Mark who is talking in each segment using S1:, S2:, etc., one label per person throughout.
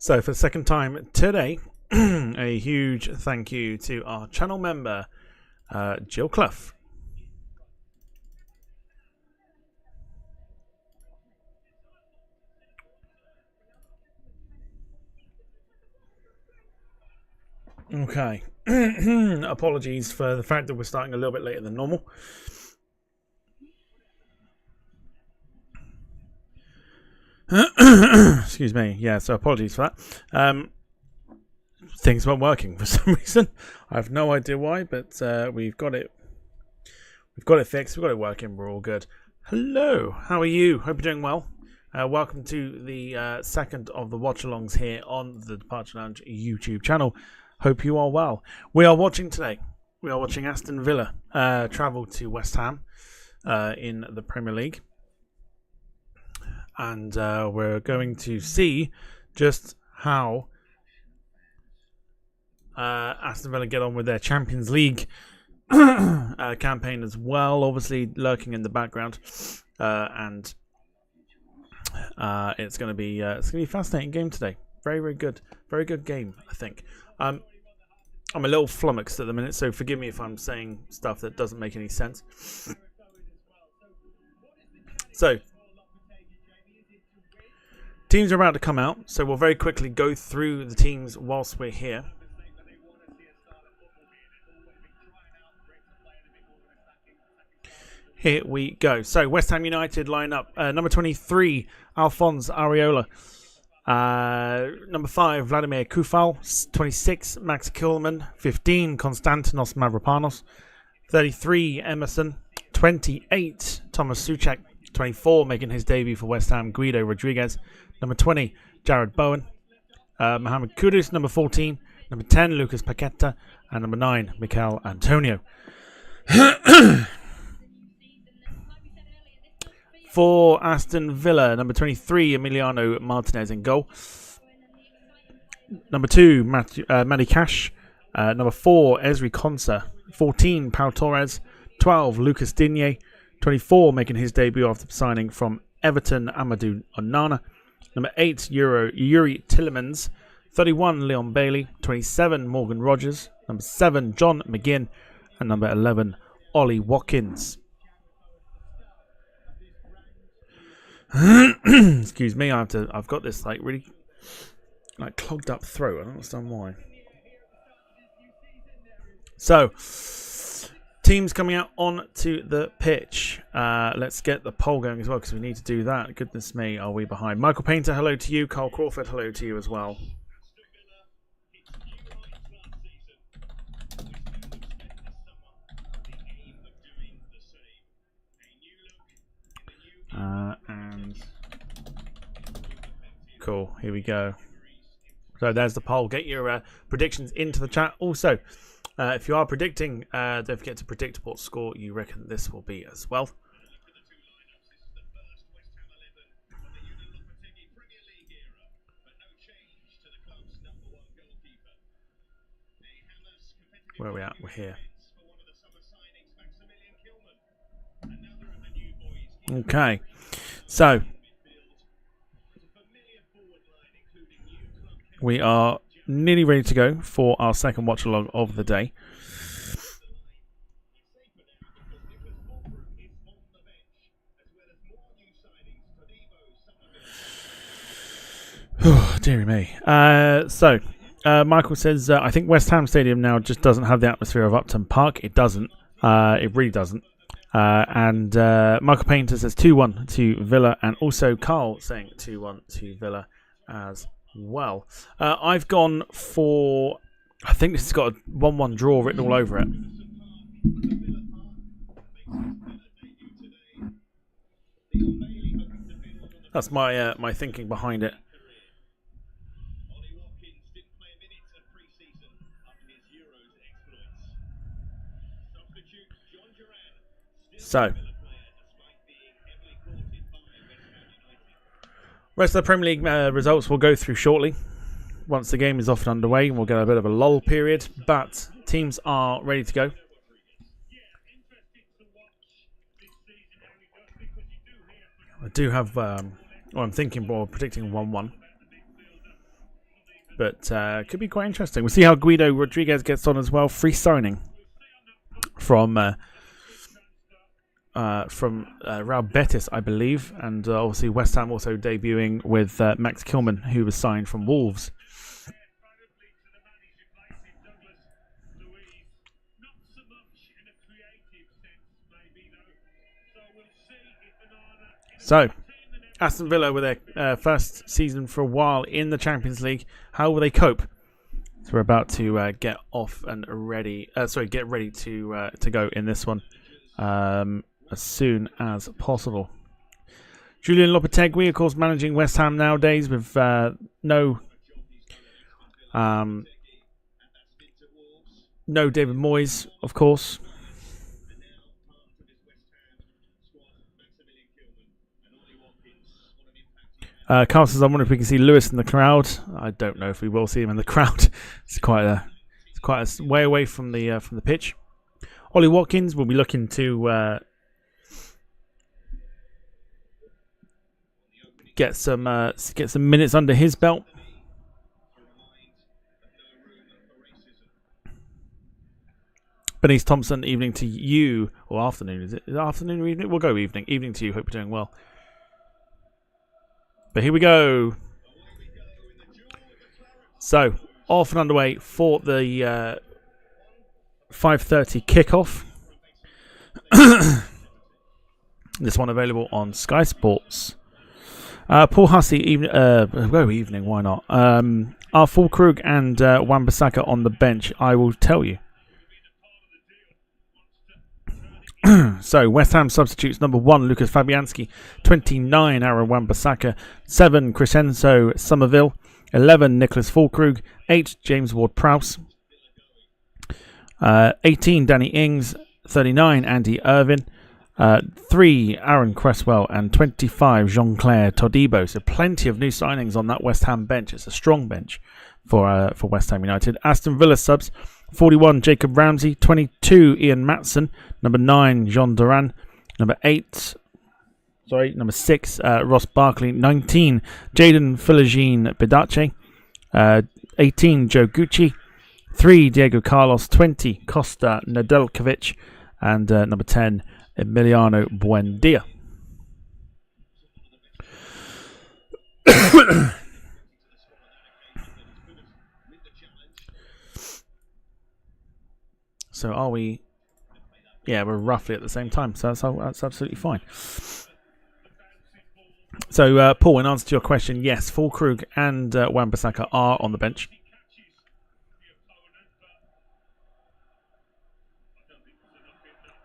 S1: So for the second time today, a huge thank you to our channel member, Jill Clough. Okay. Apologies for the fact that we're starting a little bit later than normal. Excuse me. Yeah, so apologies for that. Things weren't working for some reason. I have no idea why, but we've got it. We've got it fixed. We've got it working. We're all good. Hello. How are you? Hope you're doing well. Welcome to the second of the watch-alongs here on the Departure Lounge YouTube channel. Hope you are well. We are watching today. We are watching Aston Villa travel to West Ham in the Premier League. And we're going to see just how Aston Villa get on with their Champions League campaign as well, obviously lurking in the background, and it's going to be a fascinating game today. Very good game, I think. I'm a little flummoxed at the minute, so forgive me if I'm saying stuff that doesn't make any sense. So, teams are about to come out, so we'll very quickly go through the teams whilst we're here. Here we go. So, West Ham United line up. Number 23, Alphonse Areola. Number 5, Vladimir Kufal. 26, Max Kilman. 15, Konstantinos Mavropanos. 33, Emerson. 28, Thomas Souček. 24, making his debut for West Ham, Guido Rodriguez. Number 20, Jared Bowen. Mohamed Kudus, number 14. Number 10, Lucas Paqueta. And number 9, Mikel Antonio. For Aston Villa, number 23, Emiliano Martinez in goal. Number 2, Matty Cash. Number 4, Ezri Konsa. 14, Pau Torres. 12, Lucas Digne. 24, making his debut after signing from Everton, Amadou Onana. Number 8, Yuri Tillemans. 31, Leon Bailey. 27, Morgan Rogers. Number 7, John McGinn. And number 11, Ollie Watkins. Excuse me, I've got this really clogged up throat. I don't understand why. So, teams coming out onto the pitch. Let's get the poll going as well, because we need to do that. Goodness me, are we behind? Michael Painter, hello to you. Carl Crawford, hello to you as well. And cool, here we go. So there's the poll. Get your predictions into the chat. Also, if you are predicting, don't forget to predict what score you reckon this will be as well. Where are we at? We're here. Okay, so we are nearly ready to go for our second watch along of the day. Oh, dearie me. Michael says, I think West Ham Stadium now just doesn't have the atmosphere of Upton Park. It doesn't. It really doesn't. And Michael Painter says 2-1 to Villa, and also Carl saying 2-1 to Villa as well. I've gone for, I think this has got a 1-1 draw written all over it. That's my my thinking behind it. So, rest of the Premier League results we'll go through shortly. Once the game is off and underway, we'll get a bit of a lull period, but teams are ready to go. I do have, I'm thinking, predicting 1-1. But could be quite interesting. We'll see how Guido Rodriguez gets on as well. Free signing from Real Betis, I believe. And obviously West Ham also debuting with Max Kilman, who was signed from Wolves. So, Aston Villa with their first season for a while in the Champions League. How will they cope? So we're about to get off and ready. Get ready to go in this one as soon as possible. Julian Lopetegui, of course, managing West Ham nowadays with no David Moyes, of course. Carl says, "I wonder if we can see Lewis in the crowd." I don't know if we will see him in the crowd. It's quite a way away from the pitch. Ollie Watkins will be looking to get some minutes under his belt. Benise Thompson, evening to you, or afternoon. Is it afternoon or evening? We'll go evening. Evening to you. Hope you're doing well. But here we go. So, off and underway for the 5:30 kickoff. This one available on Sky Sports. Paul Hussey, evening, why not? Are Fulkrug and Wan-Bissaka on the bench? I will tell you. So, West Ham substitutes: number 1, Lucas Fabianski; 29, Aaron Wan-Bissaka; 7, Crescenzo Somerville; 11, Nicholas Fulkrug; 8, James Ward-Prowse; 18, Danny Ings; 39, Andy Irvin; 3, Aaron Cresswell; and 25, Jean-Claire Todibo. So, plenty of new signings on that West Ham bench. It's a strong bench for West Ham United. Aston Villa subs: 41, Jacob Ramsey; 22, Ian Matson; number 9, Jean Duran; number 6, Ross Barkley; 19, Jadon Philogene Bidache; 18, Joe Gucci; 3, Diego Carlos; 20, Costa Nedeljkovic; and number 10, Emiliano Buendia. So are we? Yeah, we're roughly at the same time, so that's absolutely fine. So, Paul, in answer to your question, yes, Fulkrug and Wan-Bissaka are on the bench.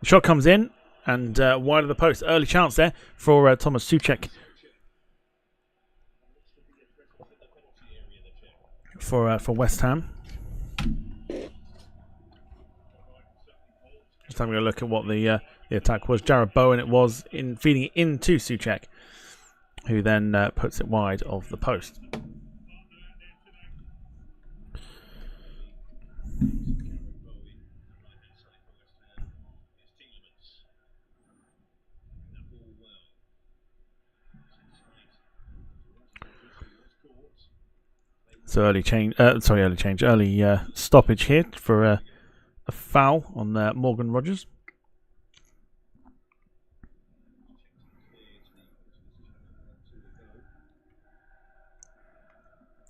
S1: The shot comes in, and wide of the post. Early chance there for Thomas Souček for West Ham. Just having a look at what the attack was. Jared Bowen it was, feeding it into Souček, who then puts it wide of the post. So early stoppage here for a foul on Morgan Rogers.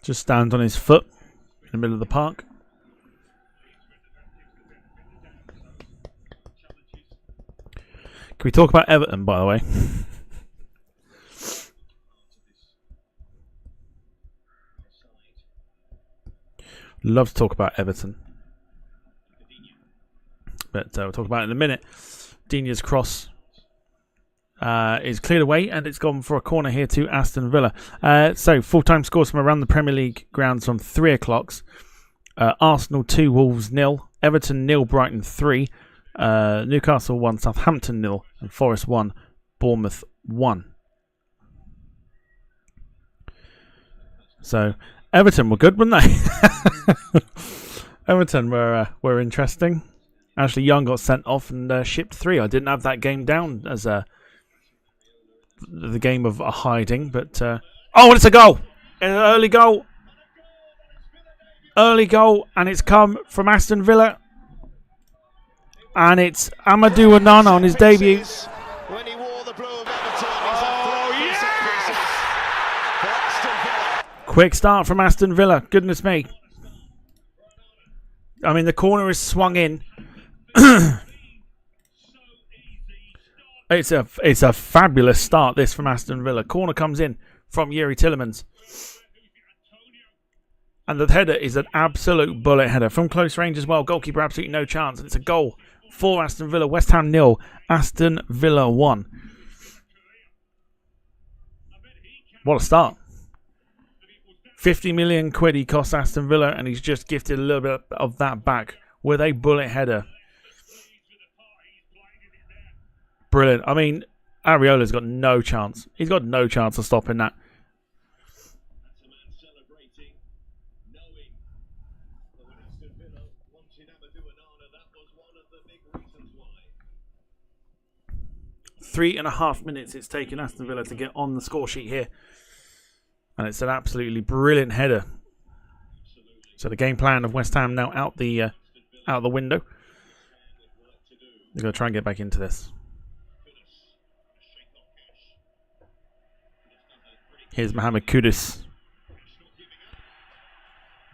S1: Just stands on his foot in the middle of the park. Can we talk about Everton, by the way? Love to talk about Everton. But we'll talk about it in a minute. Dinia's cross is cleared away, and it's gone for a corner here to Aston Villa. So, full-time scores from around the Premier League grounds from 3 o'clock. Arsenal 2, Wolves 0. Everton 0, Brighton 3. Newcastle 1, Southampton 0. And Forest 1, Bournemouth 1. So, Everton were good, weren't they? Everton were interesting. Ashley Young got sent off and shipped 3. I didn't have that game down as the game of a hiding, but oh, it's a goal! An early goal. Early goal, and it's come from Aston Villa. And it's Amadou Onana on his debut.
S2: When he wore the blue of
S1: Quick start from Aston Villa. Goodness me. I mean, the corner is swung in. It's a fabulous start, this, from Aston Villa. Corner comes in from Yuri Tillemans. And the header is an absolute bullet header from close range as well. Goalkeeper absolutely no chance. And it's a goal for Aston Villa. West Ham 0, Aston Villa 1. What a start. 50 million quid he cost Aston Villa, and he's just gifted a little bit of that back with a bullet header. Brilliant. I mean, Areola's got no chance. He's got no chance of stopping that. Three and a half minutes it's taken Aston Villa to get on the score sheet here. And it's an absolutely brilliant header. So the game plan of West Ham now out the window. They're going to try and get back into this. Here's Mohamed Kudus.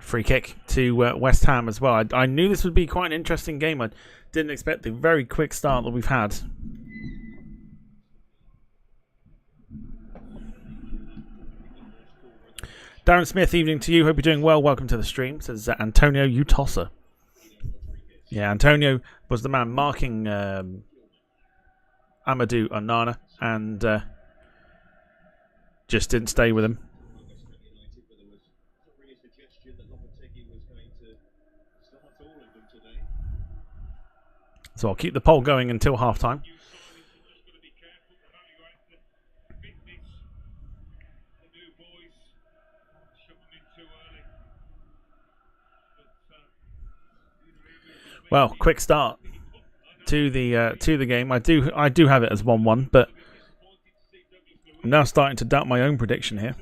S1: Free kick to West Ham as well. I knew this would be quite an interesting game. I didn't expect the very quick start that we've had. Darren Smith, evening to you. Hope you're doing well. Welcome to the stream, says Antonio Utosa. Yeah, Antonio was the man marking Amadou Onana and just didn't stay with him. So I'll keep the poll going until half-time. Well, quick start to the game. I do have it as 1-1, but I'm now starting to doubt my own prediction here.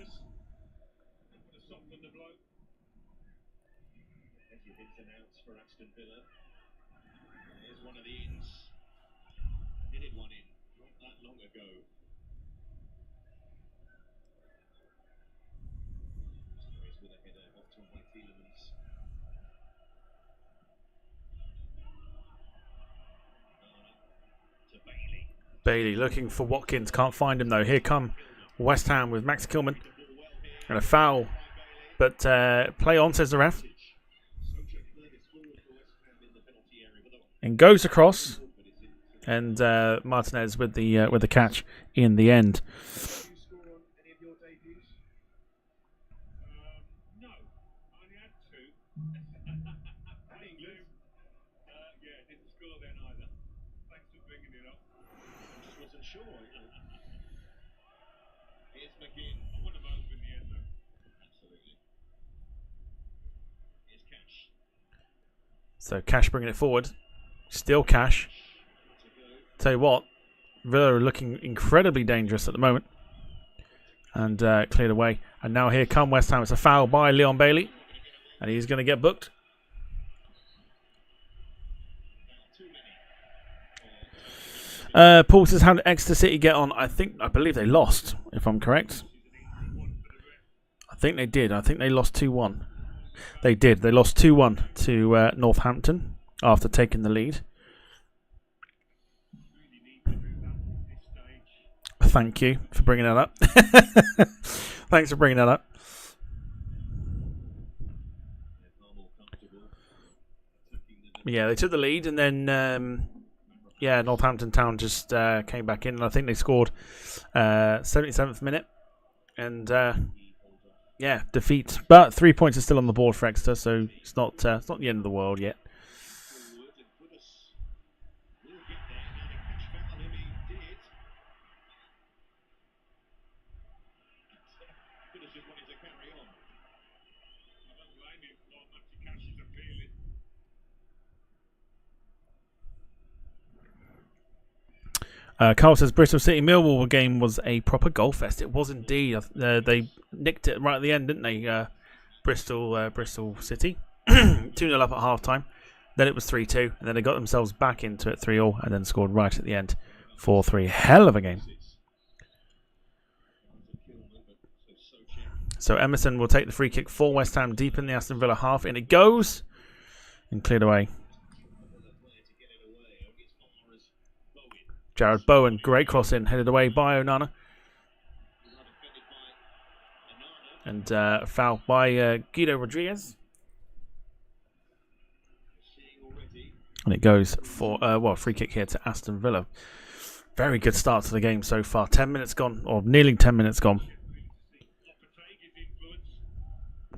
S1: Bailey looking for Watkins. Can't find him though. Here come West Ham with Max Kilman. And a foul. But play on, says the ref. And goes across. And Martinez with the catch in the end. So Cash bringing it forward. Still Cash. Tell you what, Villa are looking incredibly dangerous at the moment. And cleared away. And now here come West Ham. It's a foul by Leon Bailey. And he's going to get booked. Paul says, how did Exeter City get on? I believe they lost, if I'm correct. I think they did. I think they lost 2-1. They did. They lost 2-1 to Northampton after taking the lead. Thank you for bringing that up. Thanks for bringing that up. Yeah, they took the lead and then Northampton Town just came back in and I think they scored 77th minute and defeat. But 3 points are still on the board for Exeter, so it's not the end of the world yet. Carl says Bristol City Millwall game was a proper goal fest. It was indeed. They nicked it right at the end, didn't they? Bristol City. 2-0 up at half-time. Then it was 3-2, and then they got themselves back into it 3-all, and then scored right at the end. 4-3. Hell of a game. So Emerson will take the free kick for West Ham deep in the Aston Villa half. In it goes. And cleared away. Jared Bowen, great cross in, headed away by Onana. And foul by Guido Rodriguez. And it goes for, free kick here to Aston Villa. Very good start to the game so far. 10 minutes gone, or nearly 10 minutes gone.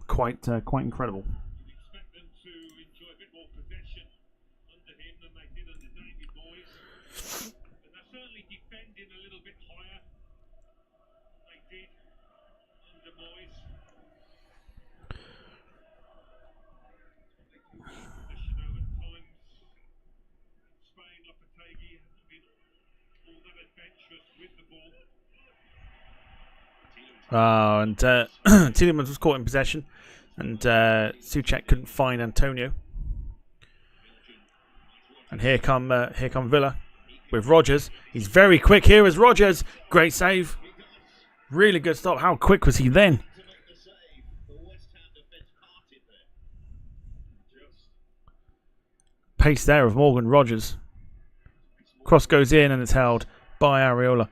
S1: Quite incredible. And Tielemans was caught in possession, and Souček couldn't find Antonio. And here come Villa with Rodgers. He's very quick. Here is Rodgers. Great save. Really good stop. How quick was he then? Pace there of Morgan Rodgers. Cross goes in and it's held by Areola.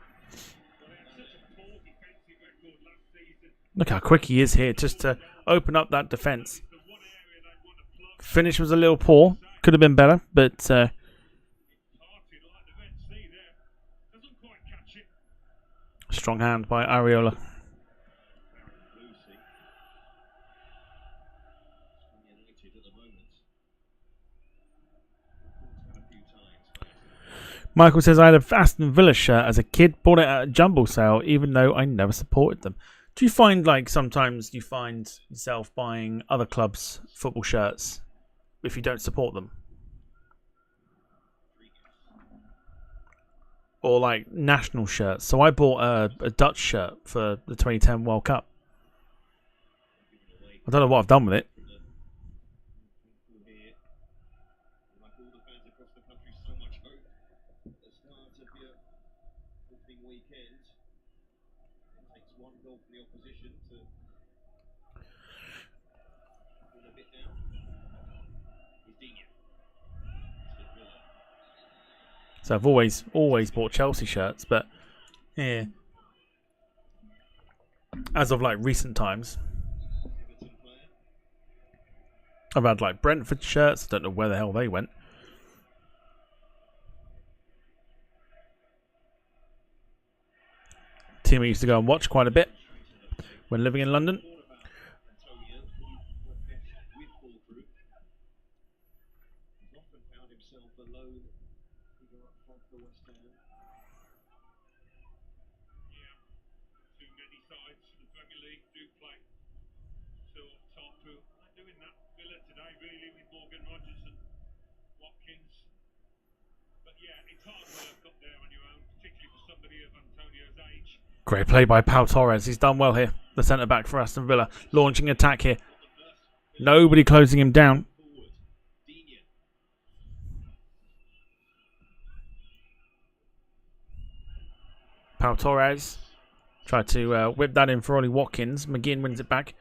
S1: Look how quick he is here just to open up that defence. Finish was a little poor. Could have been better, but strong hand by Areola. Michael says, I had an Aston Villa shirt as a kid, bought it at a jumble sale, even though I never supported them. Do you find, like, sometimes you find yourself buying other clubs' football shirts if you don't support them? Or, like, national shirts. So I bought a Dutch shirt for the 2010 World Cup. I don't know what I've done with it. So I've always bought Chelsea shirts, but yeah, as of like recent times, I've had like Brentford shirts. I don't know where the hell they went. Team I used to go and watch quite a bit when living in London. Great play by Pau Torres. He's done well here. The centre-back for Aston Villa. Launching attack here. Nobody closing him down. Pau Torres tried to whip that in for Ollie Watkins. McGinn wins it back.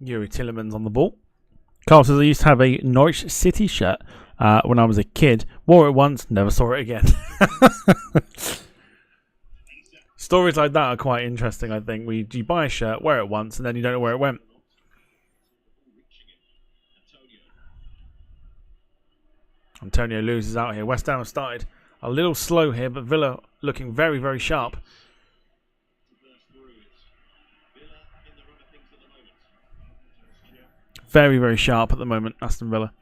S1: Yuri Tielemans on the ball. Carl says, I used to have a Norwich City shirt when I was a kid. Wore it once, never saw it again. Stories like that are quite interesting, I think. You buy a shirt, wear it once, and then you don't know where it went. Antonio loses out here. West Ham have started a little slow here, but Villa looking very, very sharp. Very, very sharp at the moment, Aston Villa.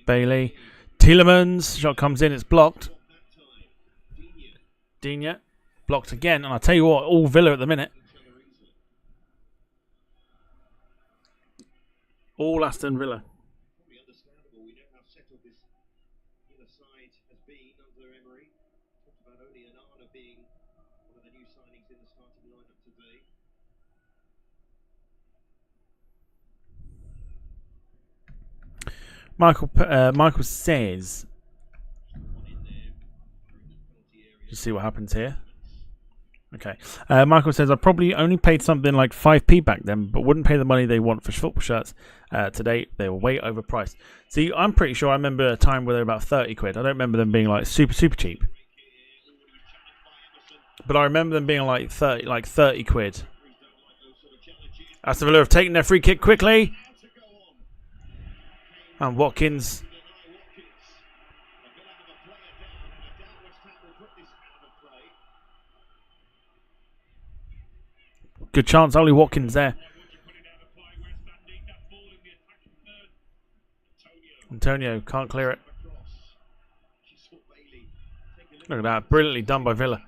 S1: Bailey. Tielemans. Shot comes in. It's blocked. Digne. Blocked again. And I tell you what, all Villa at the minute. All Aston Villa. Michael says, let's see what happens here. Okay. Michael says, I probably only paid something like 5p back then, but wouldn't pay the money they want for football shirts today. They were way overpriced. See, I'm pretty sure I remember a time where they were about 30 quid. I don't remember them being like super cheap. But I remember them being like 30 quid. Aston Villa have taken their free kick quickly. And Watkins. Good chance, only Watkins there. Antonio can't clear it. Look at that, brilliantly done by Villa.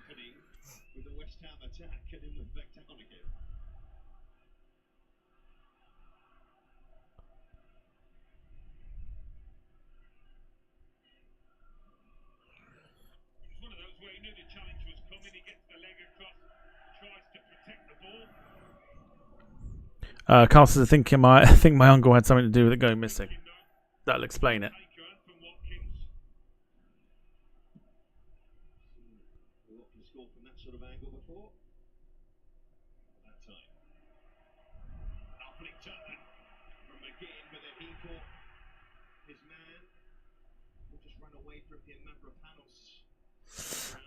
S1: Carl says, I think my uncle had something to do with it going missing. That'll explain it.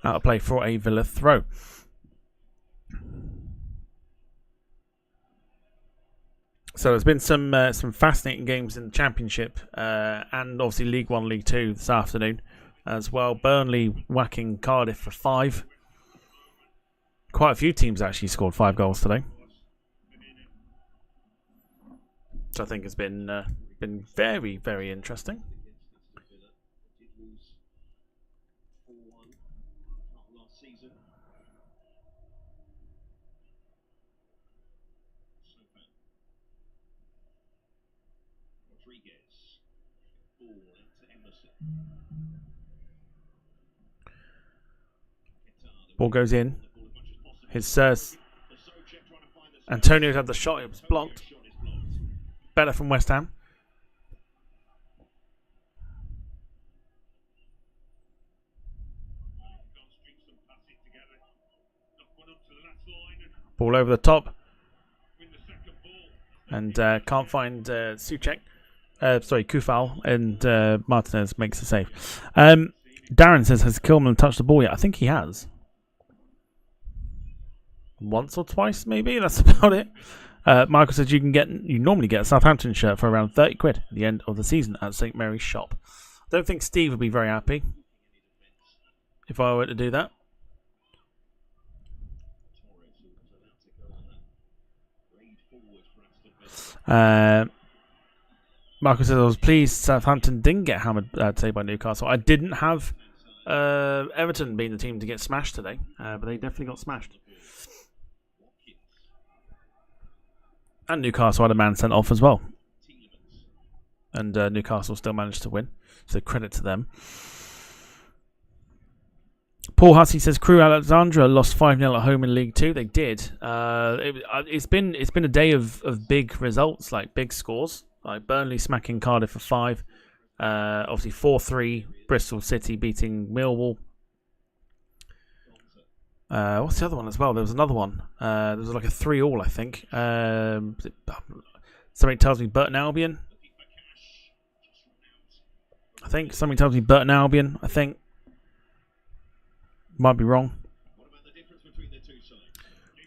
S1: Out of play for a Villa throw. So there's been some fascinating games in the Championship and obviously League 1, League 2 this afternoon as well. Burnley whacking Cardiff for 5. Quite a few teams actually scored 5 goals today, which I think has been very, very interesting. Ball goes in. His Antonio's had the shot. It was blocked. Better from West Ham. Ball over the top. And can't find Souček. Kufal. And Martinez makes the save. Darren says, has Kilman touched the ball yet? I think he has. Once or twice, maybe. That's about it. Michael says you normally get a Southampton shirt for around 30 quid at the end of the season at St Mary's shop. I don't think Steve would be very happy if I were to do that. Michael says I was pleased Southampton didn't get hammered today by Newcastle. I didn't have Everton being the team to get smashed today, but they definitely got smashed. And Newcastle had a man sent off as well. And Newcastle still managed to win. So credit to them. Paul Hussey says Crew Alexandra lost 5-0 at home in League 2. They did. It's been a day of big results, like big scores. Like Burnley smacking Cardiff for 5. Obviously 4-3. Bristol City beating Millwall. What's the other one as well? There was another one. There was like a 3-3, I think. Something tells me Burton Albion. Something tells me Burton Albion. I think. Might be wrong.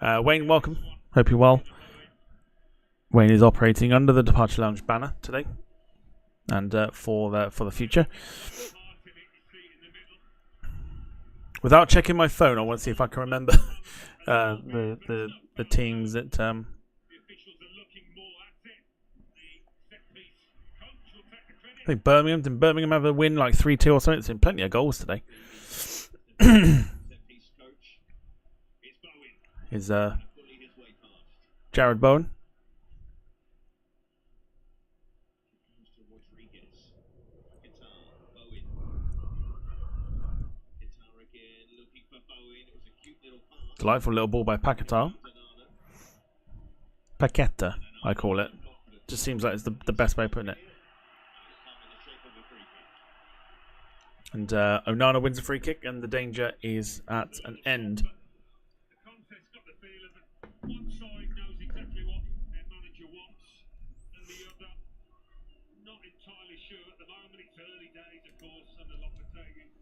S1: Wayne, welcome. Hope you're well. Wayne is operating under the Departure Lounge banner today, and for the future. Without checking my phone, I want to see if I can remember the teams that. I think Birmingham have a win like 3-2 or something. There's been plenty of goals today. Is Jared Bowen. Delightful little ball by Paquetá. Paqueta, I call it. Just seems like it's the best way of putting it. And Onana wins a free kick, and the danger is at an end.
S3: One side knows exactly what their manager wants, and the other not entirely sure at the moment. It's early days, of course, and a lot to take in.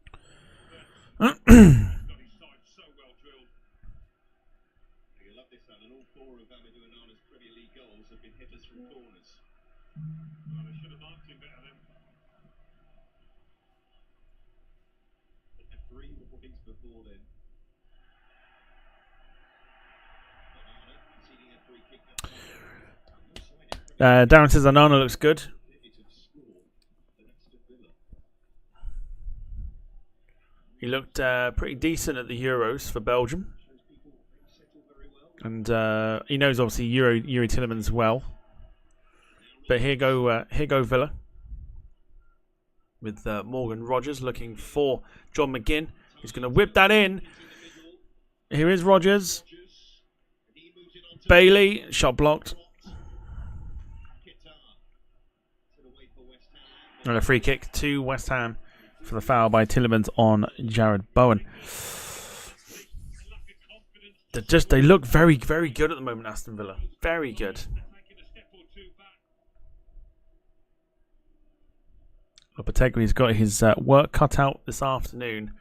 S3: But he's got his side so well drilled. You love this one, and all four of Amadou Onana's Premier League goals have been hitters from corners. Well, they should have marked him better then. They had 3 points before then.
S1: Darren says Onana looks good. He looked pretty decent at the Euros for Belgium. And he knows obviously Yuri Tillemans well. But here go Villa. With Morgan Rogers looking for John McGinn. He's going to whip that in. Here is Rogers. Bailey, shot blocked. And a free kick to West Ham for the foul by Tillemans on Jared Bowen. They look very, very good at the moment, Aston Villa. Very good. Lopetegui's got his work cut out this afternoon.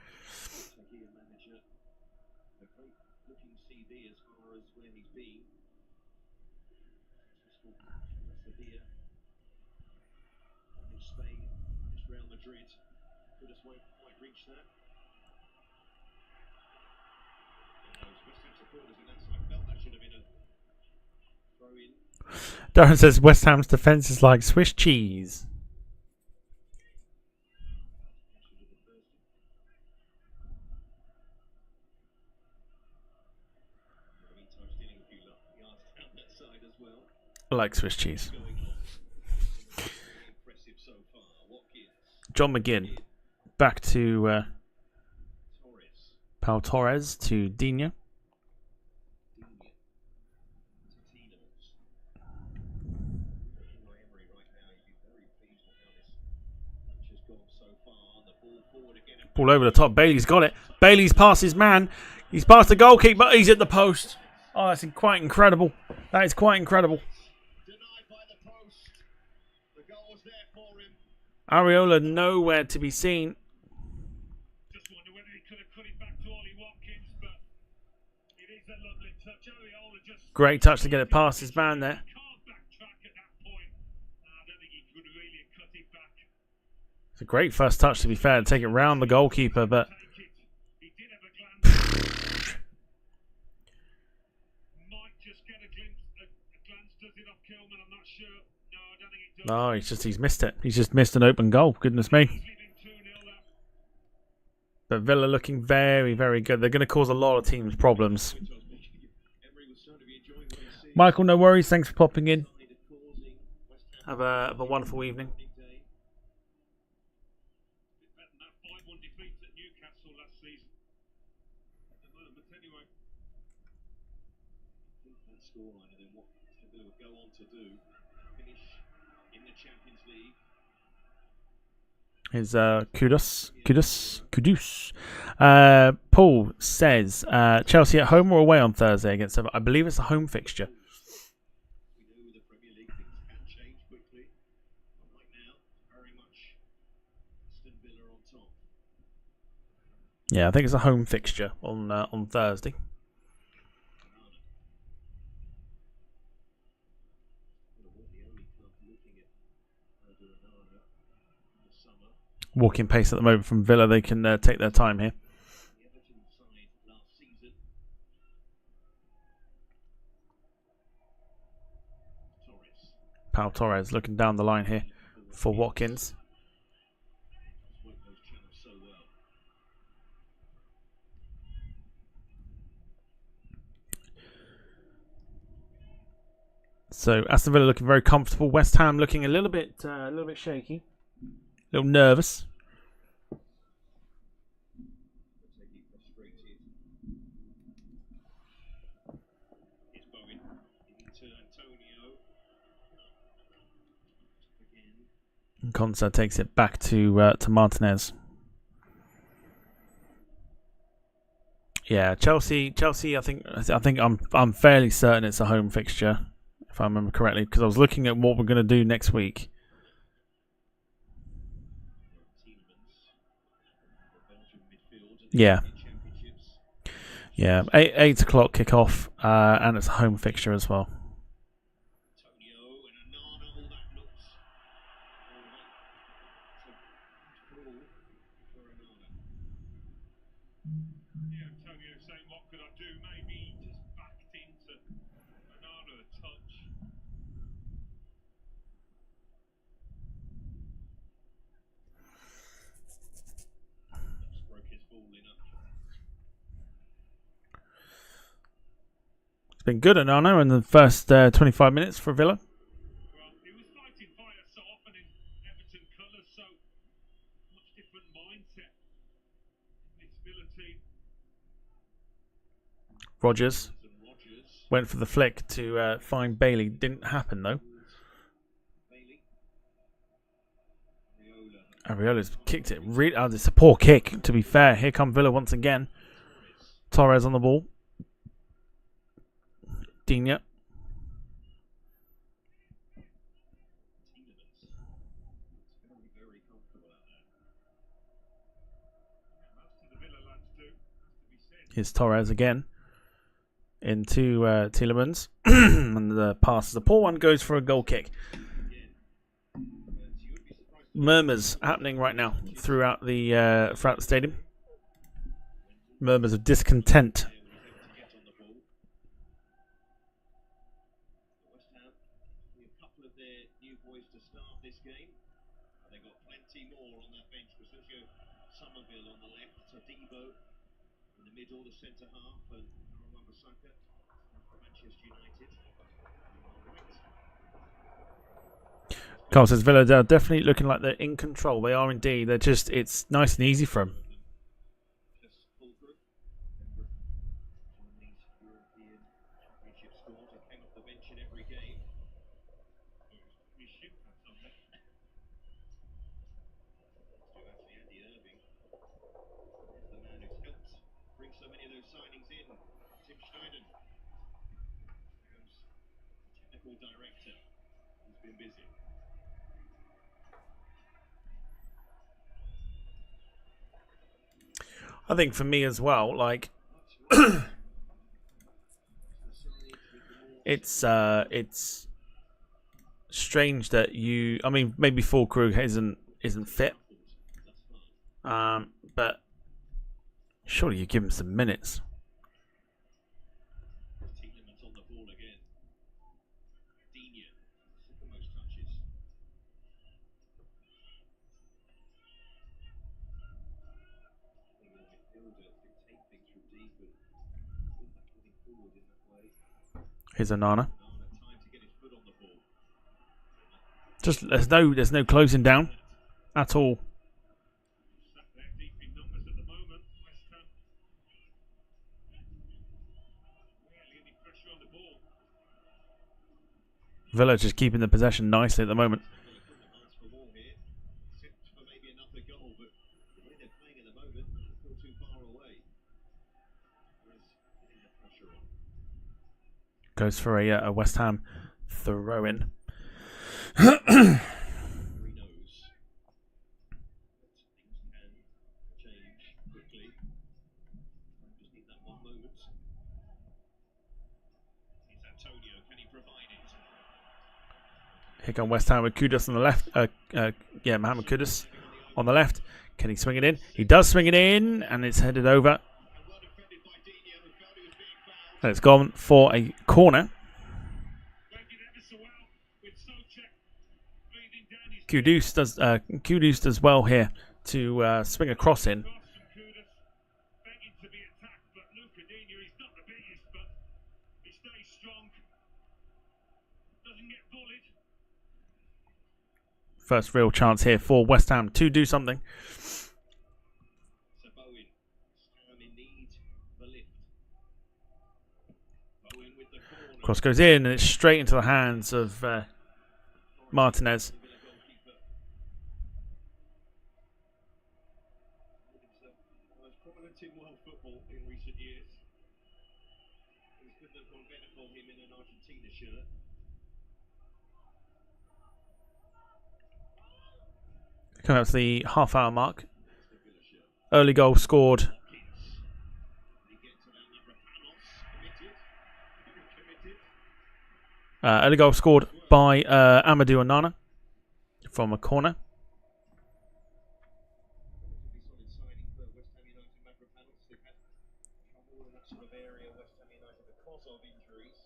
S1: Darren says West Ham's defence is like Swiss cheese. I like Swiss cheese. John McGinn back to Pau Torres to Dina. Ball over the top. Bailey's got it. Bailey's past his man. He's past the goalkeeper. He's at the post. Oh, that's quite incredible. That is quite incredible. Areola nowhere to be seen.
S3: Just wonder whether he could have cut it back to Ollie Watkins, but it is a lovely touch. Areola just
S1: Great touch to get it past his man there.
S3: can't backtrack at that point. I don't think he could really have cut it back.
S1: It's a great first touch, to be fair, to take it round the goalkeeper, but
S3: He did have a glance. Might just get a glance does it off Kilman, I'm not sure. No, I don't think it does.
S1: no, he's missed it. He's just missed an open goal. Goodness me.
S3: Leaving 2-0 that.
S1: But Villa looking very, very good. They're going to cause a lot of teams problems. Michael, no worries. Thanks for popping in. Have a wonderful evening.
S3: Better than that 5-1 defeat at Newcastle last season. At the moment, anyway. That scoreline and then what Villa would go on to do. Finish in the Champions League.
S1: Is Kudus. Paul says Chelsea at home or away on Thursday against Everton? I believe it's a home fixture.
S3: We know the Premier League things can change quickly. But right now, very much Aston Villa on top.
S1: Yeah, I think it's a home fixture on Thursday. Walking pace at the moment from Villa. They can take their time here. Pau Torres looking down the line here for Watkins. So Aston Villa looking very comfortable. West Ham looking a little bit shaky, a little nervous. And Konsa takes it back to Martinez. Yeah, Chelsea. I think I'm fairly certain it's a home fixture, if I remember correctly, because I was looking at what we're going to do next week. Yeah. Yeah, 8 o'clock kickoff, and it's a home fixture as well.
S3: Antonio saying, what could I do? Maybe just backed into Onana a touch. Just broke his ball in up.
S1: It's been good, Onana, in the first 25 minutes for Villa.
S3: Well, he was fighting fire so often in Everton colours, so much different mindset in this Villa team.
S1: Rodgers went for the flick to find Bailey. Didn't happen, though. Areola's kicked it. It's a poor kick, to be fair. Here come Villa once again. Torres on the ball. Digne. Here's Torres again. Into Tielemans. And the pass is a poor one, goes for a goal kick. Murmurs happening right now throughout the stadium. Murmurs of discontent.
S2: Middle, the centre half, and Wan-Bissaka for Manchester United.
S1: Carl says Villa are definitely looking like they're in control. They are indeed. It's nice and easy for them.
S2: Director, who's been busy.
S1: I think for me as well, like it's strange that maybe full crew isn't fit, but surely you give him some minutes. Here's Onana. Just there's no closing down at all. Villa just keeping the possession nicely at the moment. Goes for a West Ham throw-in. Here come West Ham with Kudus on the left. Mohamed Kudus on the left. Can he swing it in? He does swing it in, and it's headed over. And it's gone for a corner. Kudus does well here to swing a cross in. First real chance here for West Ham to do something.
S2: So Bowen, Sam in need of a lift. Bowen with the corner.
S1: Cross goes in and it's straight into the hands of Martinez.
S2: The Villa goalkeeper. He's the most prominent in world football in recent years. Things couldn't have gone better for him in an Argentina shirt.
S1: Coming up to the half-hour mark.
S2: The Villa shirt.
S1: Early goal scored.
S2: He gets around Mavropanos. Committed. Very committed.
S1: Early goal scored by Amadou Onana from a corner.
S2: Solid signing for West Ham United. Mavropanos. They've had trouble in that sort of area, West Ham United, because of injuries.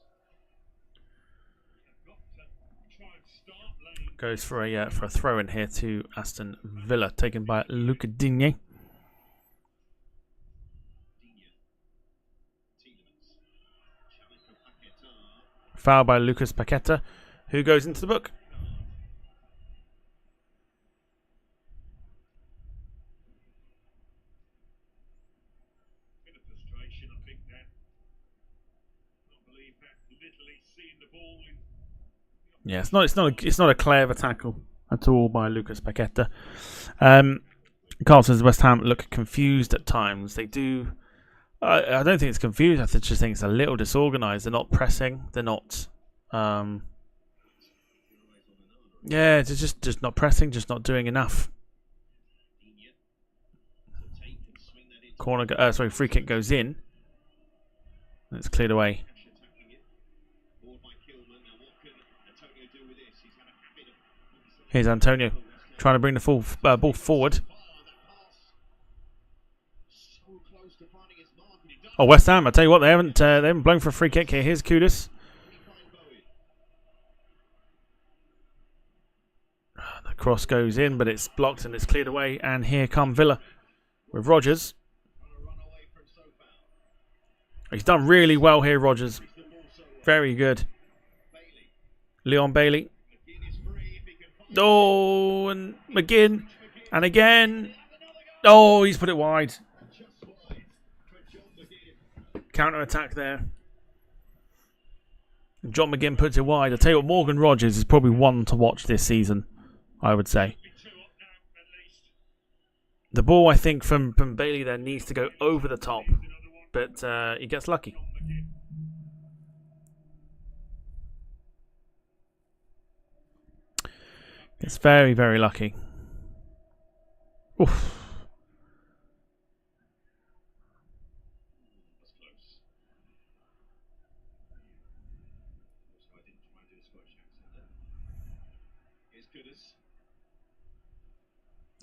S3: Got to try and start laying.
S1: Goes for a throw in here to Aston Villa, taken by Luca Digne. Foul by Lucas Paqueta, who goes into the book.
S3: Bit of frustration, I think, there. Can't believe how little he's seen the ball in.
S1: Yeah, it's not a clever tackle at all by Lucas Paqueta. Carl says West Ham look confused at times. They do. I don't think it's confused. I just think it's a little disorganised. They're not pressing. They're not. Yeah, they're just not pressing. Just not doing enough. Free kick goes in. And it's cleared away. Here's Antonio trying to bring the ball forward. Oh, West Ham! I tell you what, they haven't blown for a free kick here. Here's Kudus. The cross goes in, but it's blocked and it's cleared away. And here come Villa with Rodgers. He's done really well here, Rodgers. Very good. Leon Bailey. Oh, and McGinn. And again. Oh, he's put it wide. Counter attack there. John McGinn puts it wide. I tell you what, Morgan Rodgers is probably one to watch this season, I would say. The ball, I think, from Bailey there needs to go over the top, but he gets lucky. It's very, very lucky. Oof.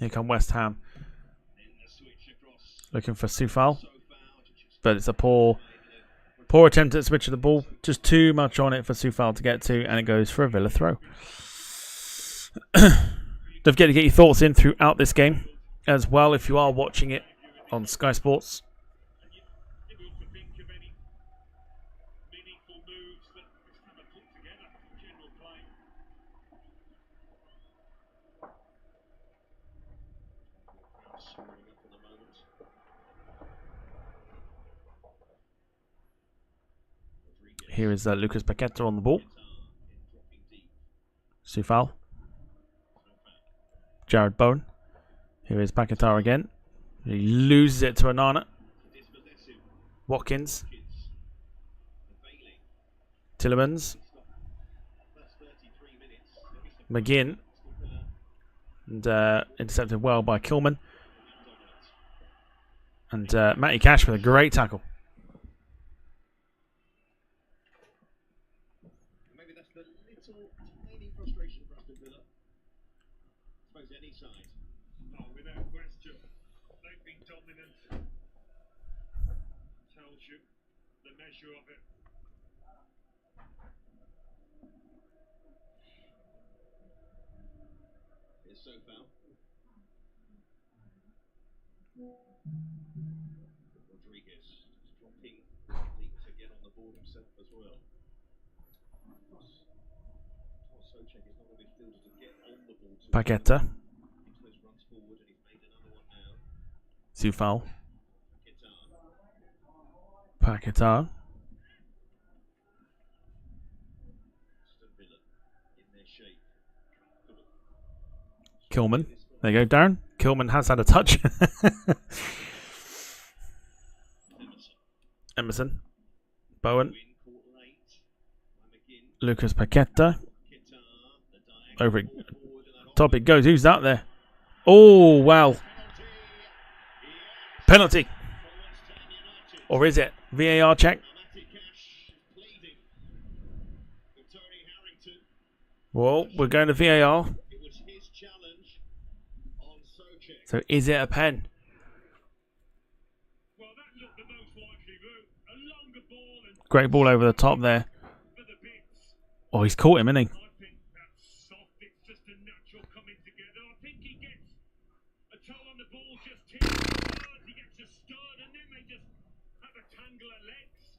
S1: Here come West Ham. Looking for Soufal. But it's a poor attempt at switching the ball. Just too much on it for Soufal to get to, and it goes for a Villa throw. Don't forget to get your thoughts in throughout this game as well if you are watching it on Sky Sports. Here is Lucas Paqueta on the ball. Soufal. Jared Bowen. Here is Paqueta again. He loses it to Onana. Watkins. Tillemans. McGinn. And intercepted well by Kilman. And Matty Cash with a great tackle.
S3: Oh, without question, they've been dominant. Tells you the measure of it.
S2: Here's Soufal. Rodriguez dropping to get on the board himself as well. Socek is not a midfielder to get on the
S1: Paqueta.
S2: Makes those runs forward, and he's made another one now.
S1: Coufal.
S2: Paqueta.
S1: Paqueta.
S2: Aston Villa in their shape.
S1: Kilman. There you go, Darren. Kilman has had a touch. Emerson. Bowen.
S2: Win caught late. McGinn.
S1: Lucas Paqueta.
S2: Paqueta. The diagonal
S1: Over it.
S2: ball forward, and that
S1: Top it goes. Who's that there? Oh, wow. Penalty.
S2: for West Ham United.
S1: Or is it? VAR check.
S2: Matty Cash pleading with Tony Harrington.
S1: Well, we're going to VAR.
S2: It was his challenge on Socek.
S1: So is it a pen?
S3: Well, that looked the most likely route. A longer ball and
S1: Great ball over the top there.
S3: for the bits.
S1: Oh, he's caught him, isn't he?
S3: I think that's soft. It's just a natural coming together. I think he gets a toe on the ball, just tips it hard. He gets a stud, and then they just have a tangle of legs.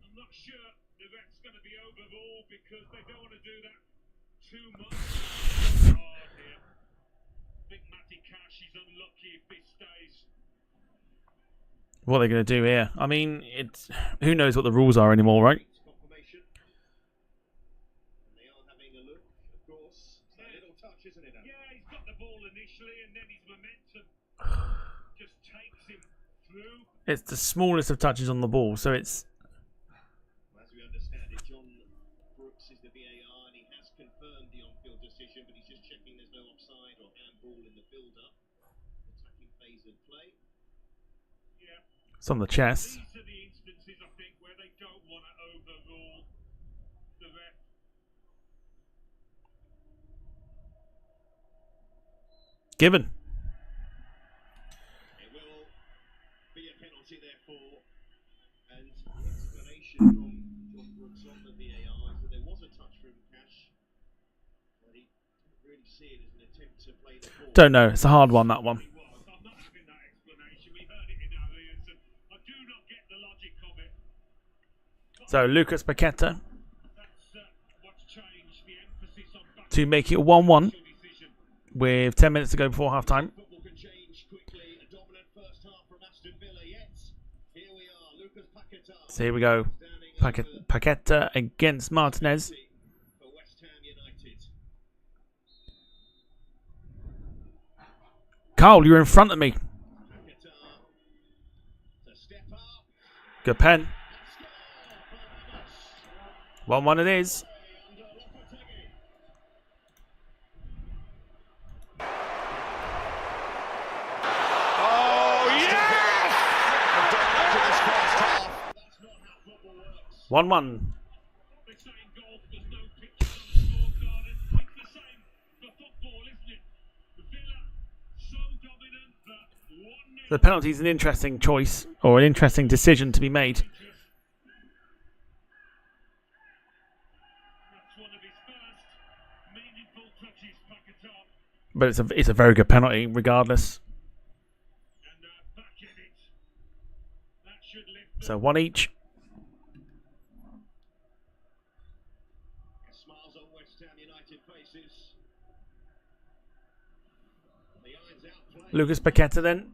S3: I'm not sure the ref's going to be overruled because they don't want to do that too much. Oh dear. I think Matty Cash is unlucky if this stays.
S1: What are they going to do here? I mean, it's who knows what the rules are anymore, right?
S2: Confirmation. And they are having a look, of course. It's that little touch, isn't it? Adam?
S3: Yeah, he's got the ball initially, and then his momentum just takes him through.
S1: It's the smallest of touches on the ball, so it's
S2: As we understand it, John Brooks is the VAR, and he has confirmed the on-field decision, but he's just checking there's no offside or handball in the build-up. Attacking phase of play.
S3: Yeah,
S1: it's on the chest.
S3: these are the instances I think where they don't want to overrule the ref.
S1: Given.
S2: It will be a penalty, therefore, and the explanation from John Brooks on the VAR is that there was a touch from Cash, but he didn't really see it as an attempt to play the ball.
S1: Don't know. It's a hard one, that one.
S3: He was. I'm not having that explanation. We heard it in our ears, and I do not get the logic of it.
S1: So Lucas Paqueta
S3: That's what's changed. The emphasis on back
S1: to make it 1-1
S3: decision.
S1: with 10 minutes to go before half time.
S2: Football can change quickly. A dominant first half from Aston Villa, yet here we are. Lucas Paqueta
S1: So here we go.
S2: standing over
S1: Paqueta against Martinez.
S2: for West Ham United.
S1: Carl, you're in front of me.
S2: Paqueta to step up.
S1: Good pen.
S2: Score for Ramos.
S1: 1-1 it is.
S2: Under Lopetegui. That's not how football works.
S1: 1-1.
S3: They're saying golf, there's no pictures on the scorecard, and it's the same for football, isn't it? Villa, so dominant that 1-0.
S1: The penalty is an interesting choice or an interesting decision to be made.
S3: That's one of his first meaningful touches, Paqueta,
S1: But it's a very good penalty regardless.
S3: and back in it. That should lift them.
S1: So 1 each.
S2: Smiles on West Ham United faces. The iron's out play.
S1: Lucas Paqueta then.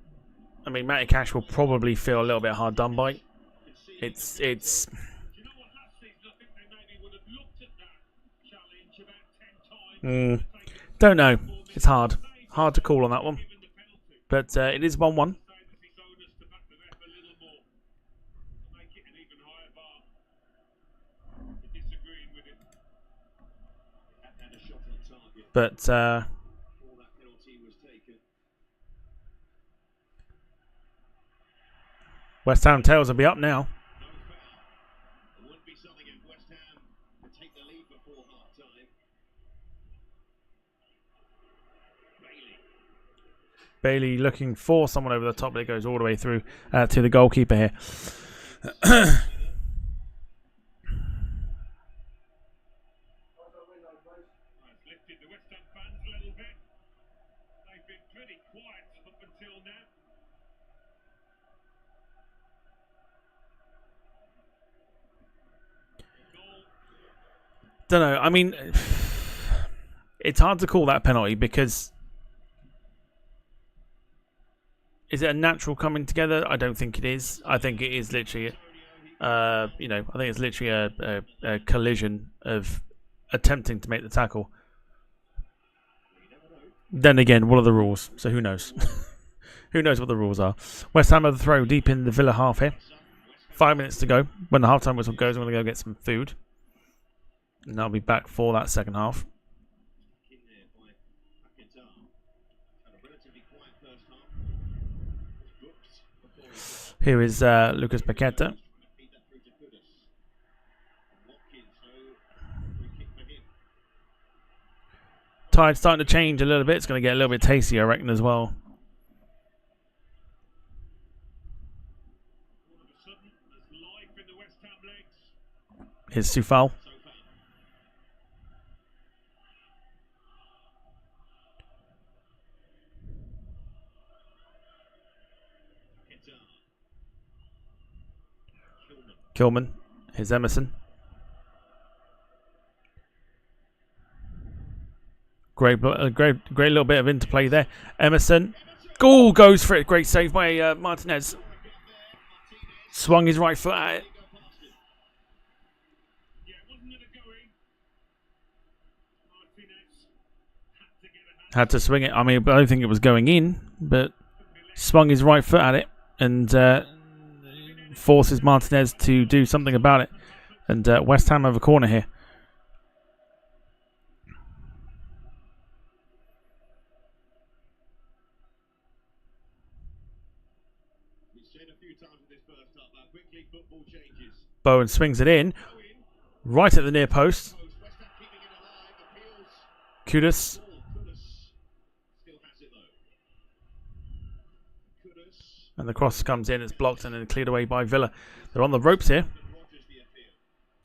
S1: I mean, Matty Cash will probably feel a little bit hard done by. It's
S3: Do you know what, last season I think they maybe would have looked at that challenge about 10 times.
S1: don't know. It's hard to call on that one.
S3: Given the penalty,
S1: But it is 1-1.
S3: say that it's onus to back the ref a little more. Make it an even higher bar. We're disagreeing with it.
S2: Had a shot on target
S1: But
S2: before that penalty was taken.
S1: West Ham tails will be up now.
S2: No foul. It wouldn't be something if West Ham could take the lead before half time.
S1: Bailey looking for someone over the top, but it goes all the way through to the goalkeeper here.
S3: It's lifted the West Ham fans a little bit. They've been pretty quiet up until now. Goal.
S1: Don't know. I mean, It's hard to call that a penalty because is it a natural coming together? I don't think it is. I think it is literally, I think it's literally a collision of attempting to make the tackle. Then again, what are the rules? So who knows? Who knows what the rules are? West Ham have the throw deep in the Villa half here. 5 minutes to go. When the half-time whistle goes, I'm going to go get some food. And I'll be back for that second half. Here is Lucas Paqueta. Tide's starting to change a little bit. It's going to get a little bit tasty, I reckon, as well. Here's Sufal. Kilman. Here's Emerson. Great little bit of interplay there. Emerson. Goal goes for it. Great save by Martinez. Swung his right foot at it. Had to swing it. I mean, I don't think it was going in, but swung his right foot at it and forces Martinez to do something about it. And West Ham have a corner here. Bowen swings it in, right at the near post. Kudus. And the cross comes in, it's blocked and then cleared away by Villa. They're on the ropes here.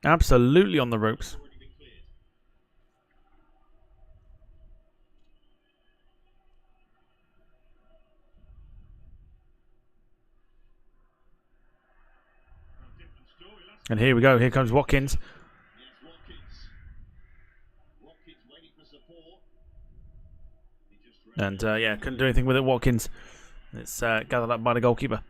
S1: Absolutely on the ropes. And here we go. Here comes Watkins. And yeah, couldn't do anything with it, Watkins. It's gathered up by the goalkeeper.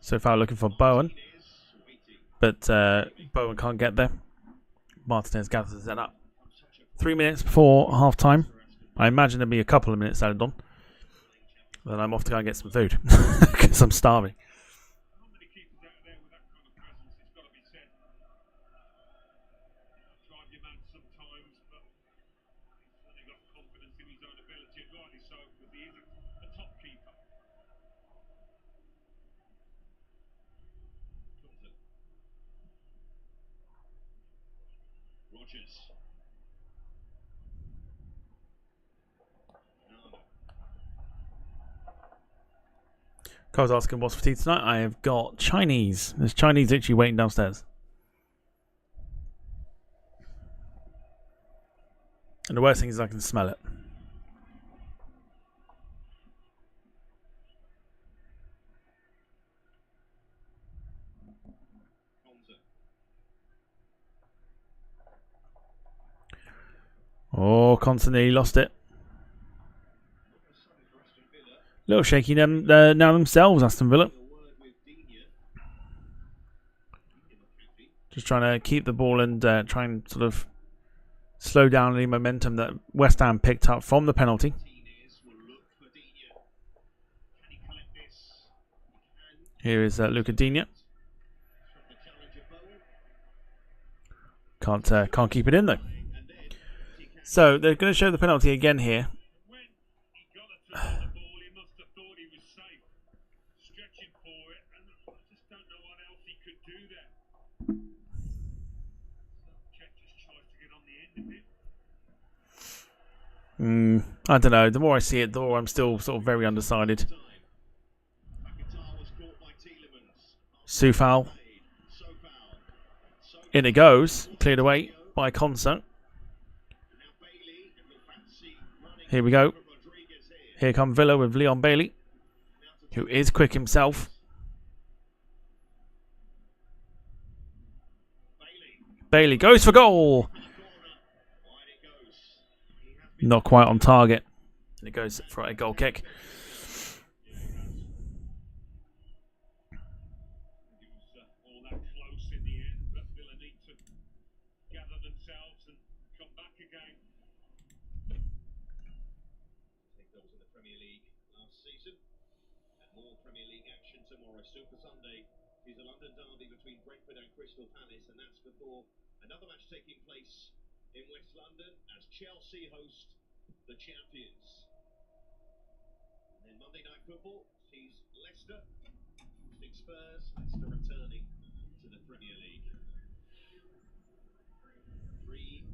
S1: So far looking for Bowen. But Bowen can't get there. Martinez gathers that up. 3 minutes before half time. I imagine there'll be a couple of minutes added on. Then I'm off to go and get some food. Because I'm starving. I was asking what's for tea tonight. I have got Chinese. There's Chinese literally waiting downstairs. And the worst thing is I can smell it. Oh, constantly lost it. A little shaky now themselves, Aston Villa. Just trying to keep the ball and try and sort of slow down the momentum that West Ham picked up from the penalty. Here is Luca Digne. Can't keep it in though. So they're going to show the penalty again here. I don't know. The more I see it, the more I'm still sort of very undecided. Sufal. In it goes. Cleared away by Concert. Here we go. Here come Villa with Leon Bailey, who is quick himself. Bailey goes for goal. Not quite on target. And it goes for a goal kick.
S2: Super Sunday is a London derby between Brentford and Crystal Palace, and that's before another match taking place in West London as Chelsea host the champions. And then Monday Night Football sees Leicester hosting Spurs, Leicester returning to the Premier League. Three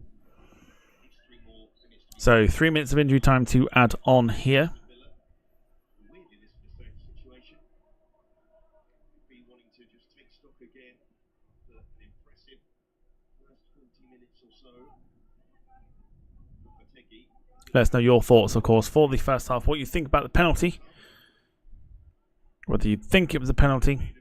S2: more minutes to be
S1: So 3 minutes of injury time to add on here.
S2: again. An impressive first 20 minutes or so.
S1: Let us know your thoughts, of course, for the first half. What you think about the penalty. Whether you think it was a penalty.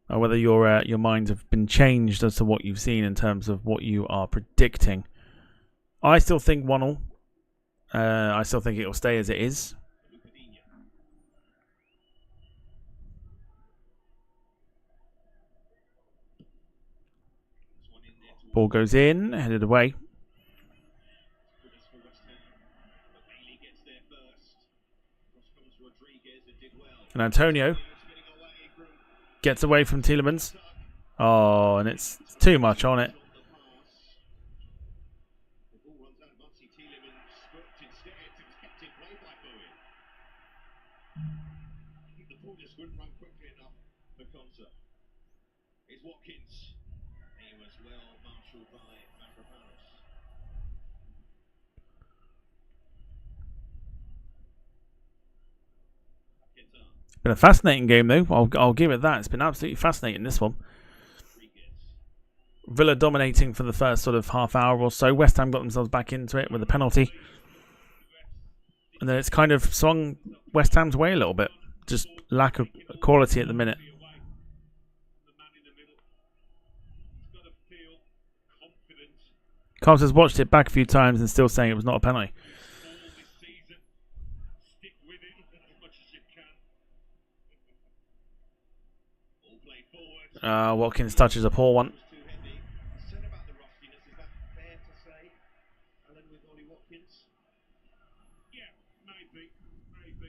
S1: Or whether your minds have been changed as to what you've seen in terms of what you are predicting. I still think 1-1. I still think it will stay as it is. Ball goes in, headed away. And Antonio gets away from Tielemans. Oh, and it's too much on it.
S2: Watkins. He was well marshalled by Mavropanos.
S1: Been a fascinating game, though. I'll give it that. It's been absolutely fascinating, this one. Villa dominating for the first sort of half hour or so. West Ham got themselves back into it with a penalty. And then it's kind of swung West Ham's way a little bit. Just lack of quality at the minute. Carlos has watched it back a few times and still saying it was not a penalty. Watkins touches a poor one.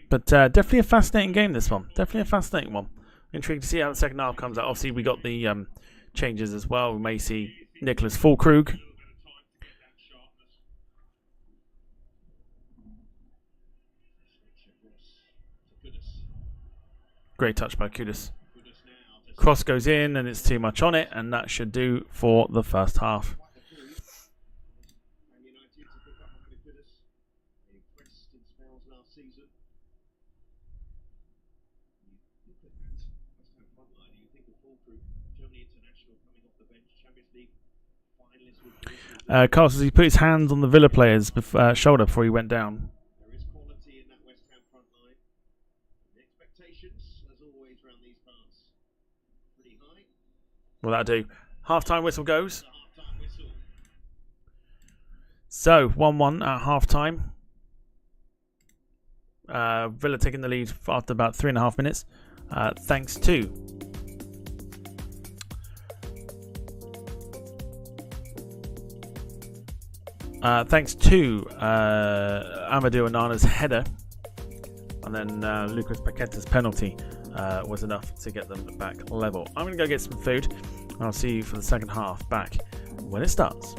S1: But definitely a fascinating game, this one. Definitely a fascinating one. Intrigued to see how the second half comes out. Obviously, we got the changes as well. We may see Nicholas Füllkrug. Great touch by Kudus. Cross goes in and it's too much on it, and that should do for the first half. Carlos, he put his hands on the Villa player's shoulder before he went down.
S2: There is quality in that West Ham front line. The expectations, as always, around these parts, pretty high.
S1: Will that do? Half-time whistle goes. So, 1-1 at half-time. Villa taking the lead after about 3.5 minutes. Thanks to Amadou Onana's header, and then Lucas Paqueta's penalty was enough to get them back level. I'm going to go get some food, and I'll see you for the second half back when it starts.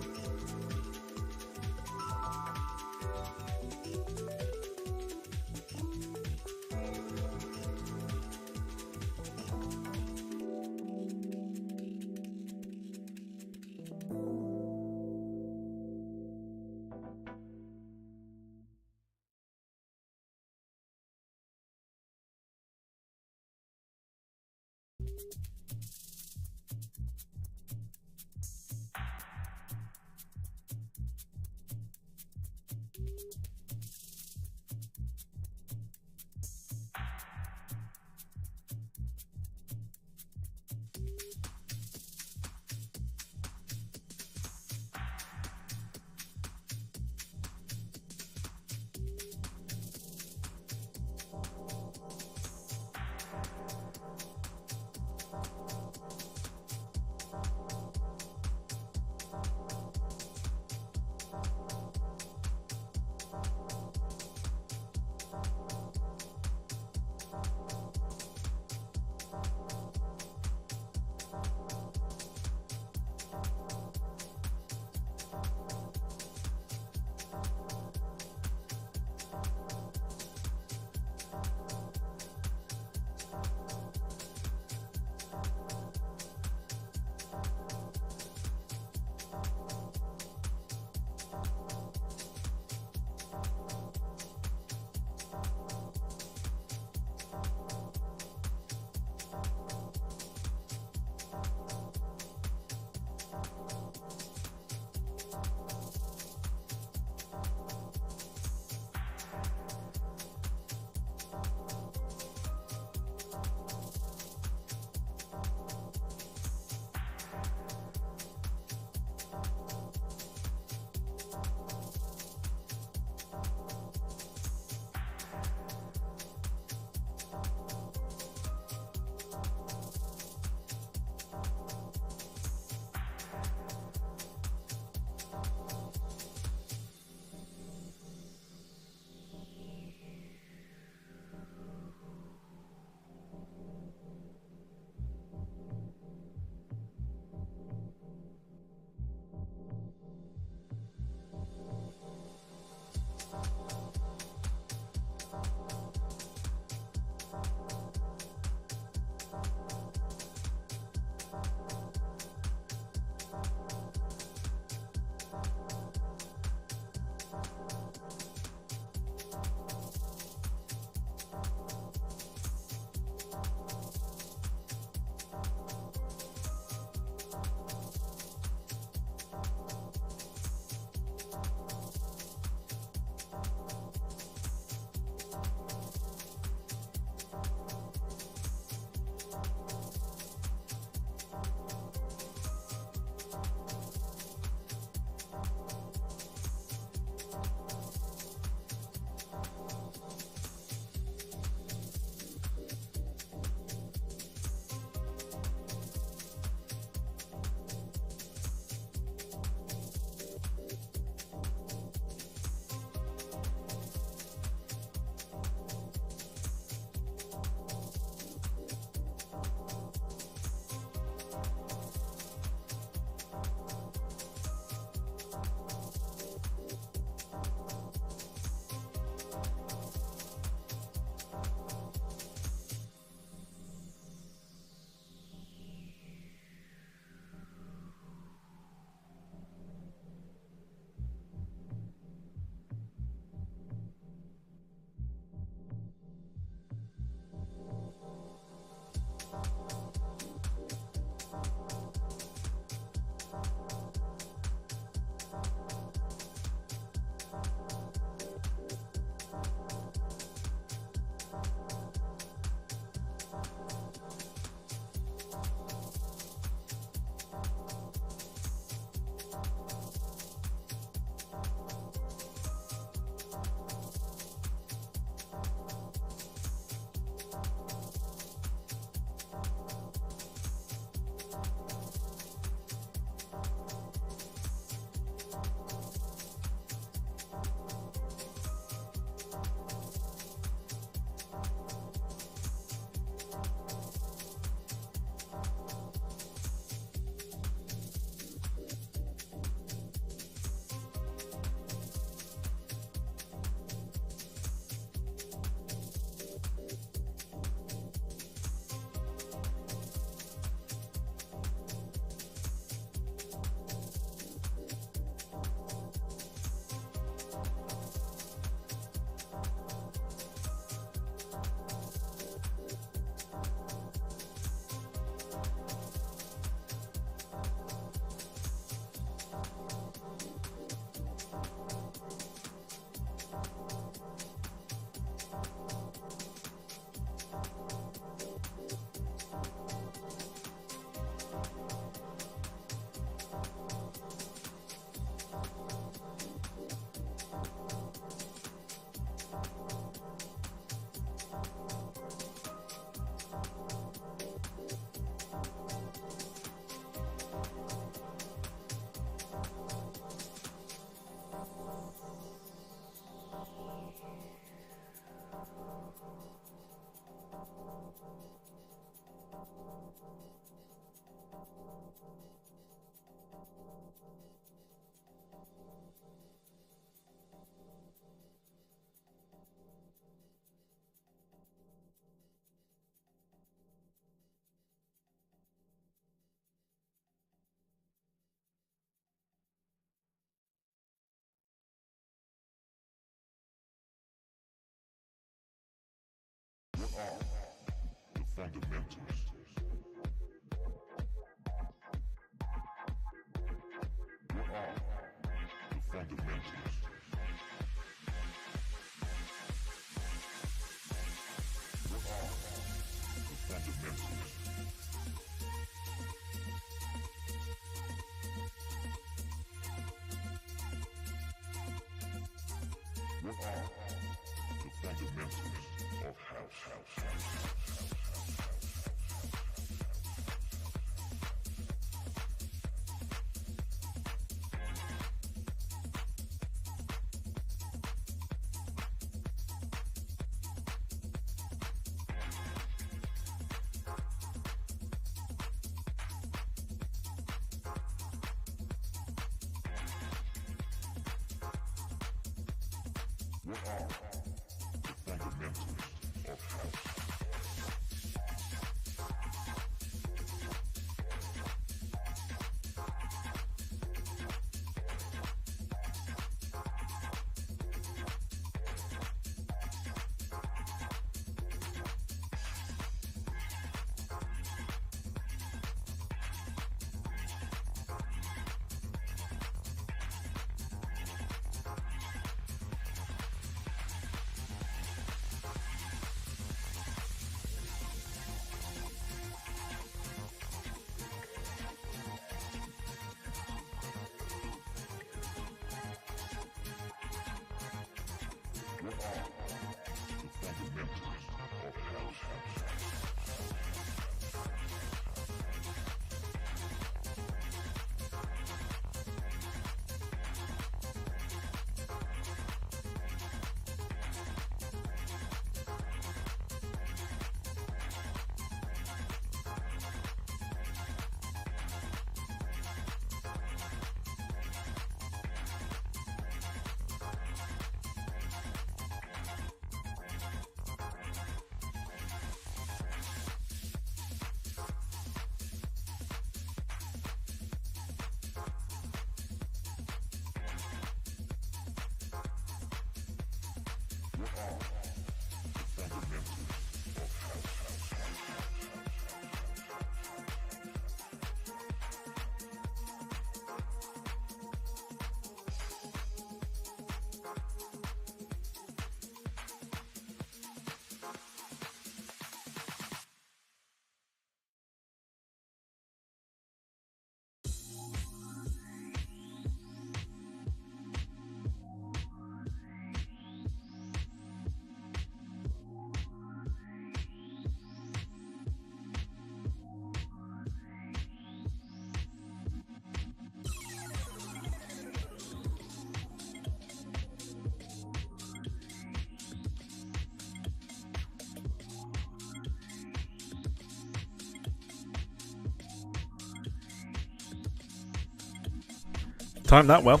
S1: Timed that well.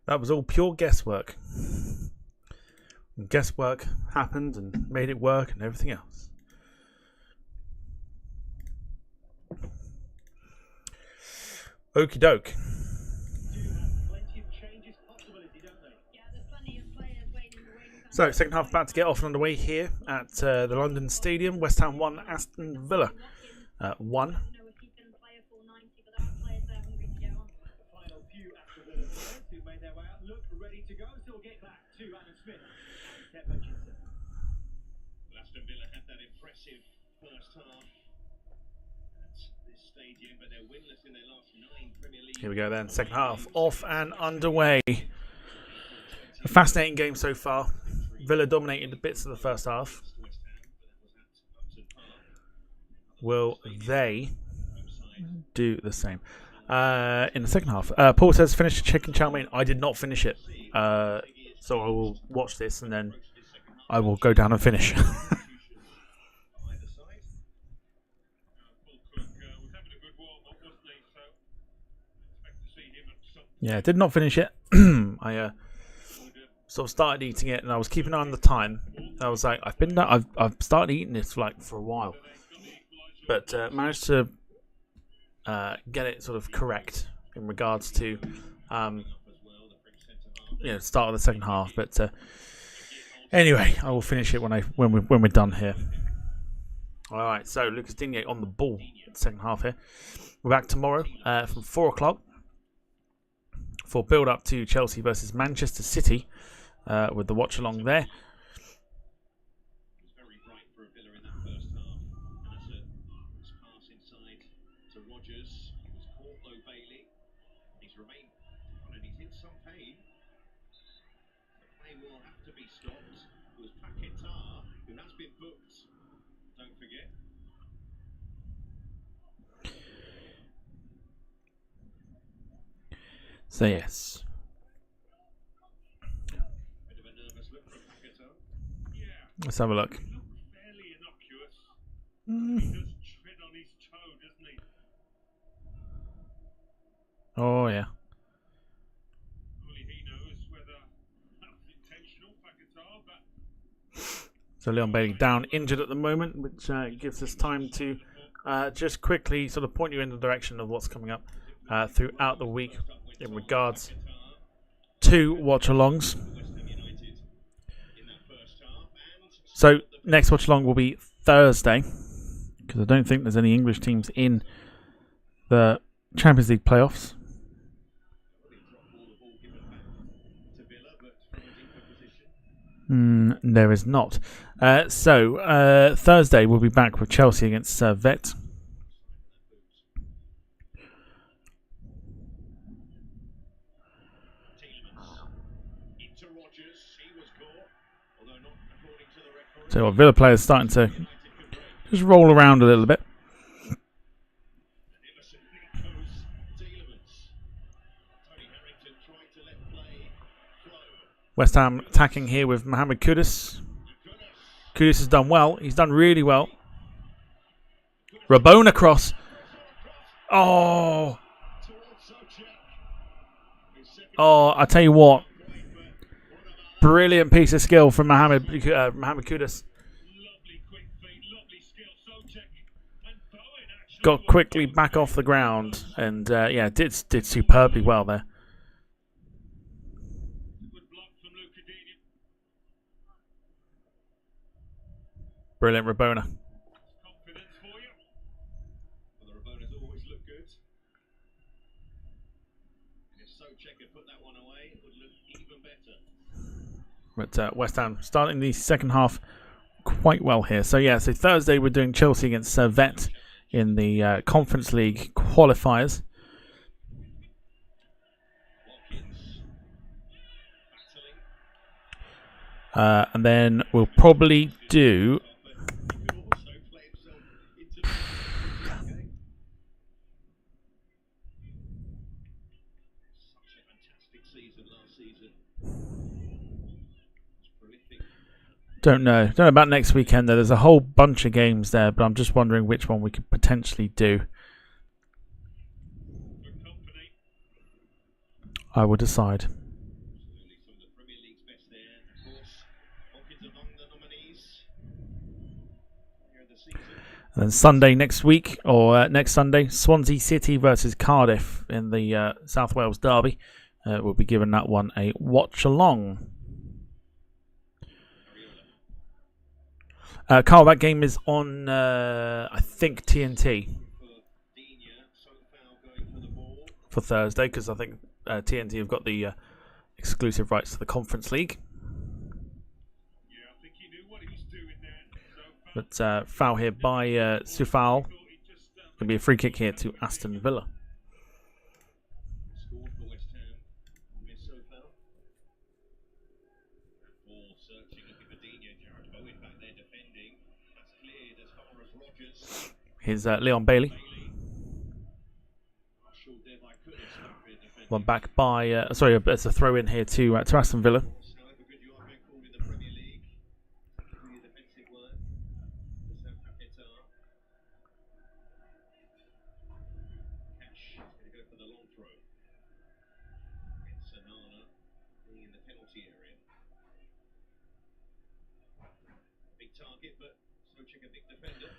S1: That was all pure guesswork. And guesswork happened and made it work and everything else. Okie doke. So, second half about to get off and underway here at the London Stadium. West Ham 1, Aston Villa 1.
S2: Aston Villa had that impressive first half at this stadium, but they're winless in their last 9 Premier League.
S1: Here we go then, second half off and underway. A fascinating game so far. Villa dominated the bits of the first half. Will they do the same? in the second half. Paul says, finish the chicken chow mein. I did not finish it. So I will watch this and then I will go down and finish.
S3: Paul Cook was having a good warm-up, wasn't he? So expect to see him at some
S1: Yeah, did not finish it. I sort of started eating it and I was keeping an eye on the time. I was like, I've started eating this for a while, but managed to get it sort of correct in regards to start of the second half. But anyway, I will finish it when we're done here. All right, so Lucas Digne on the ball in the second half here. We're back tomorrow from 4 o'clock for build up to Chelsea versus Manchester City with the watch along there.
S2: Was very bright for a Villa in that first half. And that's a pass inside to Rodgers. He was caught though, Bailey. He's remained and he's in some pain. The play will have to be stopped. It was Paquetá who has been booked. Don't forget.
S1: So yes.
S2: Bit of a nervous look from Paquetá.
S1: Let's have a look.
S3: fairly innocuous. He does tread on his toe, doesn't he?
S1: Oh yeah.
S3: Only he knows whether that was intentional, Paquetá, but
S1: So Leon Bailey down injured at the moment, which gives us time to just quickly sort of point you in the direction of what's coming up throughout the week in regards to watch-alongs. So next watch-along will be Thursday, because I don't think there's any English teams in the Champions League playoffs. There is not. So Thursday we'll be back with Chelsea against Servette. So our Villa players starting to just roll around a little bit. West Ham attacking here with Mohamed Kudus. Kudus has done well. He's done really well. Rabona cross. Oh, I tell you what. Brilliant piece of skill from Mohamed Kudus. Got quickly back off the ground and did superbly well there. Brilliant Rabona. But West Ham starting the second half quite well here. So so Thursday we're doing Chelsea against Servette in the Conference League qualifiers. And then we'll probably do... Don't know about next weekend though. There's a whole bunch of games there, but I'm just wondering which one we could potentially do. I will decide. And then Sunday next week, or next Sunday, Swansea City versus Cardiff in the South Wales Derby. We'll be giving that one a watch along. Carl, that game is on, I think, TNT for Thursday, because I think TNT have got the exclusive rights to the Conference League. But foul here by Sufal. Going to be a free kick here to Aston Villa. Here's Leon Bailey. One back by, sorry, it's a throw in here to Aston Villa.
S2: However good you are going forward in the Premier League, particularly your defensive work, the Sam Paquetá. Cash is going to go for the long throw. It's Sanana being in the penalty area. Big target, but Sochik a big defender.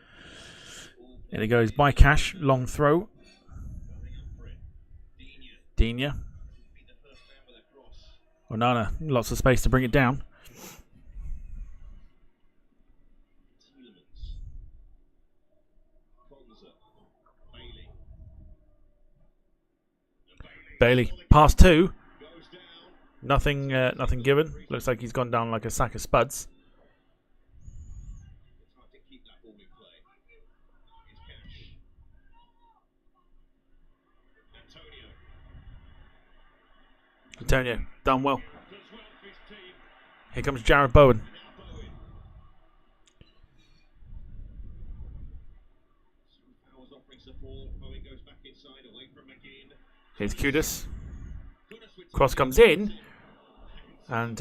S1: Here he goes by Cash, long throw.
S2: Going up for it.
S1: Digne.
S2: Digne. Be the first man with a cross.
S1: Onana, lots of space to bring it down.
S2: Tielemans. Konza. Bailey.
S1: Bailey, pass two.
S2: Goes down.
S1: Nothing given. Looks like he's gone down like a sack of spuds.
S2: It's hard to keep that ball in play. It's Cash. Antonio.
S1: Antonio, done well.
S3: Does well for his team.
S1: Here comes Jared Bowen.
S2: Now Bowen. Powers offering support. Bowen goes back inside, away from McGinn.
S1: Here's Kudus.
S2: Kudus with
S1: Cross comes in. And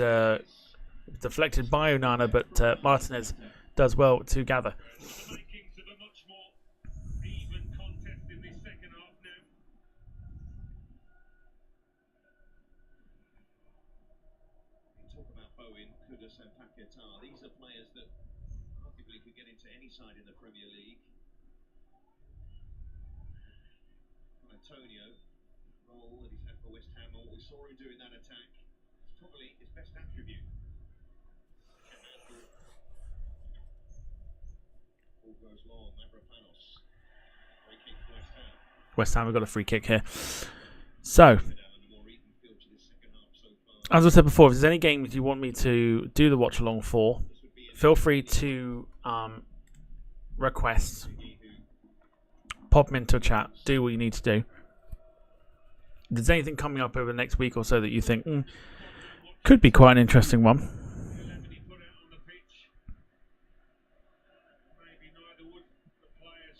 S1: deflected by Onana, but Martinez does well to gather.
S3: The makings of a much more even contest in this second half now.
S2: We talk about Bowen, Kudus and Paquetá. These are players that arguably could get into any side in the Premier League. Antonio, role that he's had for West Ham, what we saw him do in that attack, it's probably his best attribute. Ball goes long, Mavropanos. Free kick for West Ham.
S1: West Ham have got a free kick here. So,
S2: Sit down and a more even field to this second half so far.
S1: as I said before, if there's any games you want me to do the watch along for,
S2: This would be a
S1: feel free to request, pop them into a chat, do what you need to do. If there's anything coming up over the next week or so that you think could be quite an interesting one,
S3: 11 he put out on the pitch. Maybe neither would the players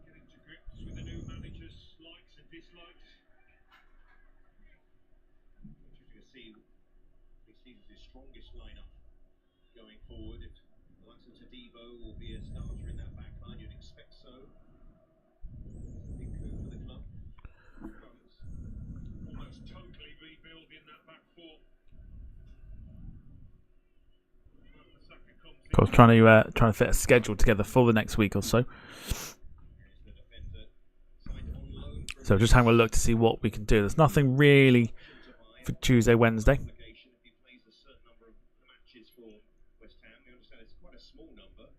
S3: getting to grips with the new manager's likes and dislikes.
S2: interesting to see if he sees his strongest lineup going forward. If Alonso Tadibo will be a starter in that back line, you'd expect so. Big coup for the club.
S3: Almost totally rebuilding that back four. Saka comes
S1: of course, trying to fit a schedule together for the next week or so.
S2: Here's the defender signed on loan from
S1: So just having a look to see what we can do. There's nothing really for Tuesday, Wednesday.
S2: obligation if he plays a certain number of matches for West Ham. We understand it's quite a small number.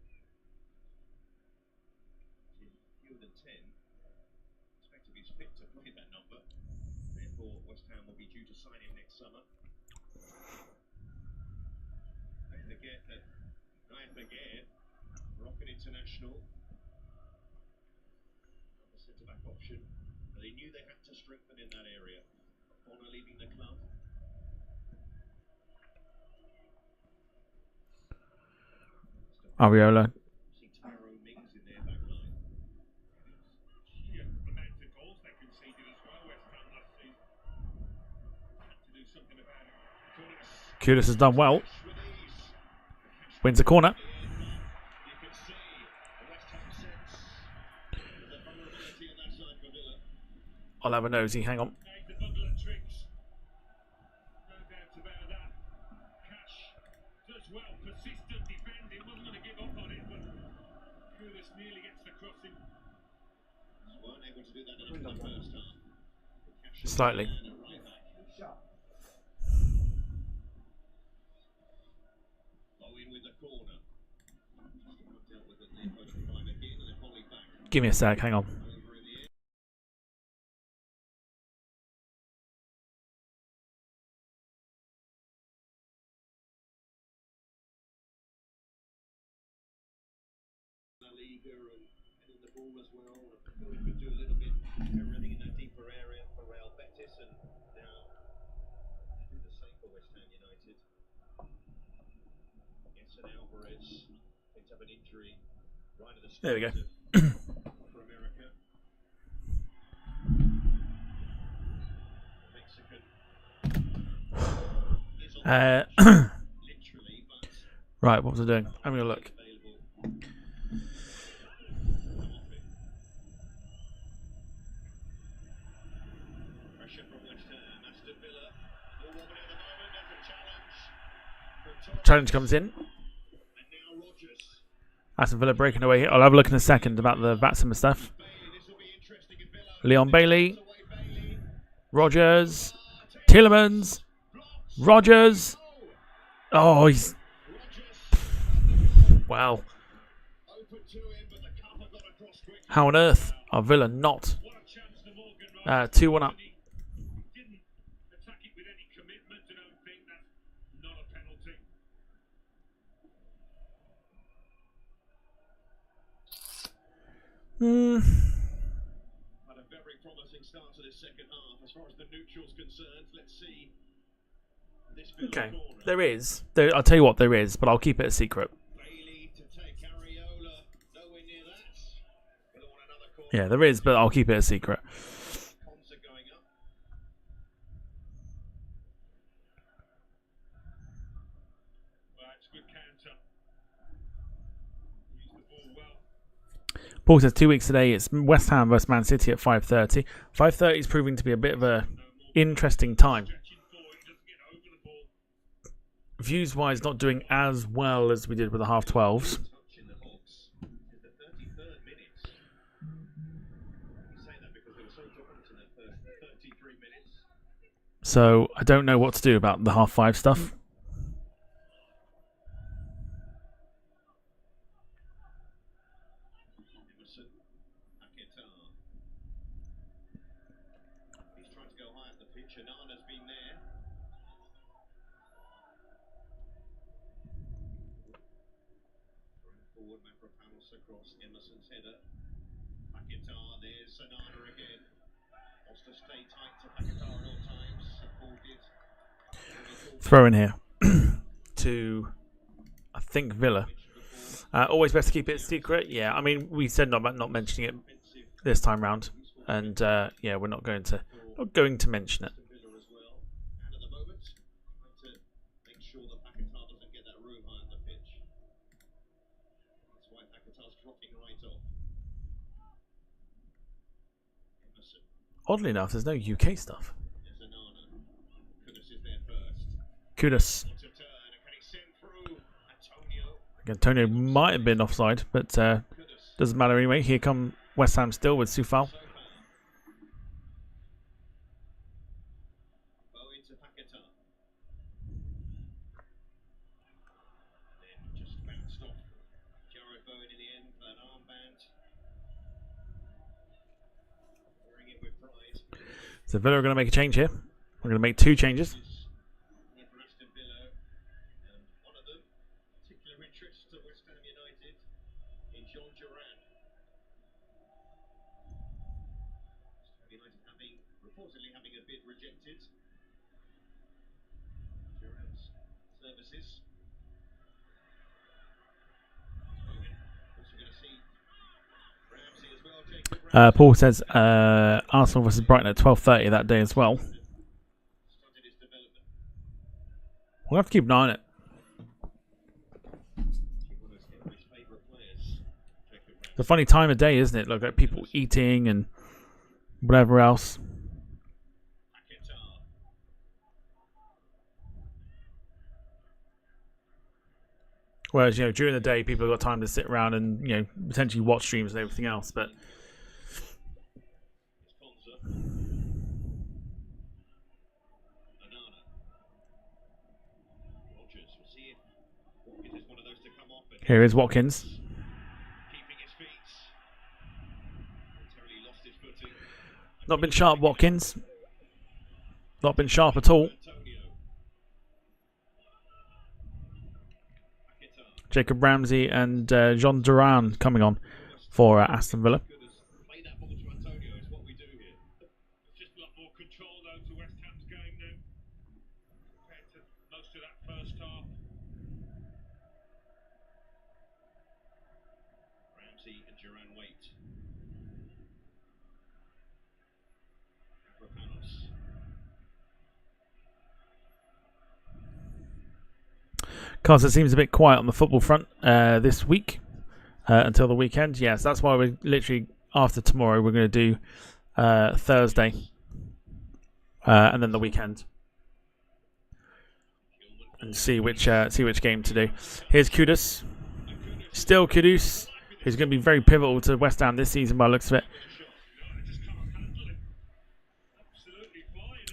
S2: Fewer than 10. Expect to be fit to play that number. Therefore, West Ham will be due to sign him next summer. Don't forget that Ryan Berger, Moroccan international, the centre-back option. But they knew they had to strengthen in that area. Bonner leaving the club.
S1: Areola.
S2: See Tyrone Mings in their back line.
S3: sheer amount of goals they conceded as well, West Ham last season. Had to do something about it.
S1: Kudus has done well.
S2: With ease.
S1: Wins a corner.
S2: You can see the West Ham sense the vulnerability on that side for Villa.
S1: I'll have a nosy. Hang on.
S3: Made the bundle of tricks. No doubt about that. Cash does well. Persistent defending. Wasn't going to give up on it, but Kudus nearly gets the crossing.
S2: Weren't able to do that enough in the first half. Cash
S1: Slightly.
S2: and a right back. Bowen with the corner. Just about dealt with it there, post by McGinn and then volley back.
S1: Give me a sec. Hang on.
S2: Over in the air. La Liga and heading the ball as well. We could do a little bit everything in that deeper area for Real Betis, and now they do the same for West Ham United. Edson Alvarez picked up an injury right at the start.
S1: There we go.
S2: For America.
S1: Uh,
S2: literally, but
S1: right, what was I doing? Having a look.
S2: available. Come off it. Pressure from West Ham. Aston Villa. Ball wobbling at the moment. There's a challenge from Torres.
S1: Challenge comes in.
S2: And now Rodgers.
S1: Aston Villa breaking away here. I'll have a look in a second about the Vatsima stuff.
S2: Bailey. This will be interesting in Villa.
S1: Leon Bailey,
S2: Away Bailey.
S1: Rogers, Tielemans, Rogers. Oh, he's wow.
S2: Open to him, but the cover got across quickly.
S1: How on earth are Villa not
S3: What a chance to Morgan.
S1: 2-1 up?
S3: Didn't attack it with any commitment. I don't think that's not a penalty. Had a very promising start to this second half. As far as the neutral's concerned, let's see this Villa
S1: Okay,
S3: corner.
S1: there is. I'll tell you what there is, but I'll keep it a secret.
S2: Bailey to take Areola. Nowhere near that. Villa want another corner.
S1: Yeah, there is, but I'll keep it a secret.
S2: Ponza going up.
S3: Well, it's a good counter. Used the ball well.
S1: Paul says 2 weeks today. It's West Ham versus Man City at 5:30. 5:30 is proving to be a bit of a interesting time.
S3: Stretching forward, he doesn't get over the ball.
S1: Views-wise, not doing as well as we did with the half 12s.
S2: Touch in the box in the 33rd minute. You say that because they were so dominant in that first 33 minutes.
S1: So I don't know what to do about the half 5 stuff.
S2: Emerson, Paquetá. He's trying to go high up the pitch. Anana's been there. Throwing forward, Mavropanos across. Emerson's header. Paquetá, there's Anana again. Wants to stay tight to Paquetá at all times. Supported.
S1: Throw in here to, I think, Villa. Always best to keep it secret. Yeah, I mean, we said not mentioning it this time round, and yeah, we're not going to mention it.
S2: Villa as well. And at the moment, trying to make sure that Paquetá doesn't get that room high on the pitch. That's why Paquetá's dropping right off. Emerson.
S1: Oddly enough, there's no UK stuff.
S2: There's Anana. Kudus is there first.
S1: Kudos.
S2: Wants a turn. And can he send through? Antonio.
S1: Antonio might have been offside, but
S2: Kudus.
S1: doesn't matter anyway. Here come West Ham still with Soufal.
S2: Sofa. Bowen to Paquetá. Then just bounced off. Jared Bowen in the end for that armband. Wearing it with pride.
S1: So Villa are going to make a change here. We're going to make 2 changes.
S2: Here for Aston Villa. And one of them, particular interest to West Ham United, in John Duran. West Ham United reportedly having a bid rejected. Duran's services. Bowen. Also going to see Ramsey as well. Jacob Ramsey
S1: Paul says Arsenal versus Brighton at 12:30 that day as well.
S2: started his development.
S1: We'll have to keep an eye on it.
S2: One of Henry's favourite players. Jacob Ramsey.
S1: It's a funny time of day, isn't it? Like people eating and whatever else.
S2: Paquetá.
S1: Whereas, during the day, people have got time to sit around and, potentially watch streams and everything else. But
S2: It's Ponza. Anana. Rodgers, we'll see if Watkins is one of those to come off. But
S1: here is Watkins.
S2: keeping his feet. Momentarily lost his footing.
S1: Not been sharp, Watkins. Not been sharp at all.
S2: Antonio. Paquetá.
S1: Jacob Ramsey and John Duran coming on for Aston Villa.
S2: Good as play that ball to Antonio is what we do here.
S3: There's just a lot more control though to West Ham's game now compared to most of that first half.
S2: Ramsey and Duran wait. Mavropanos.
S1: Because it seems a bit quiet on the football front this week until the weekend. Yes, that's why we're literally after tomorrow we're going to do Thursday and then the weekend and see which game to do. Here's Kudus, still Kudus, who's going to be very pivotal to West Ham this season by the looks of it.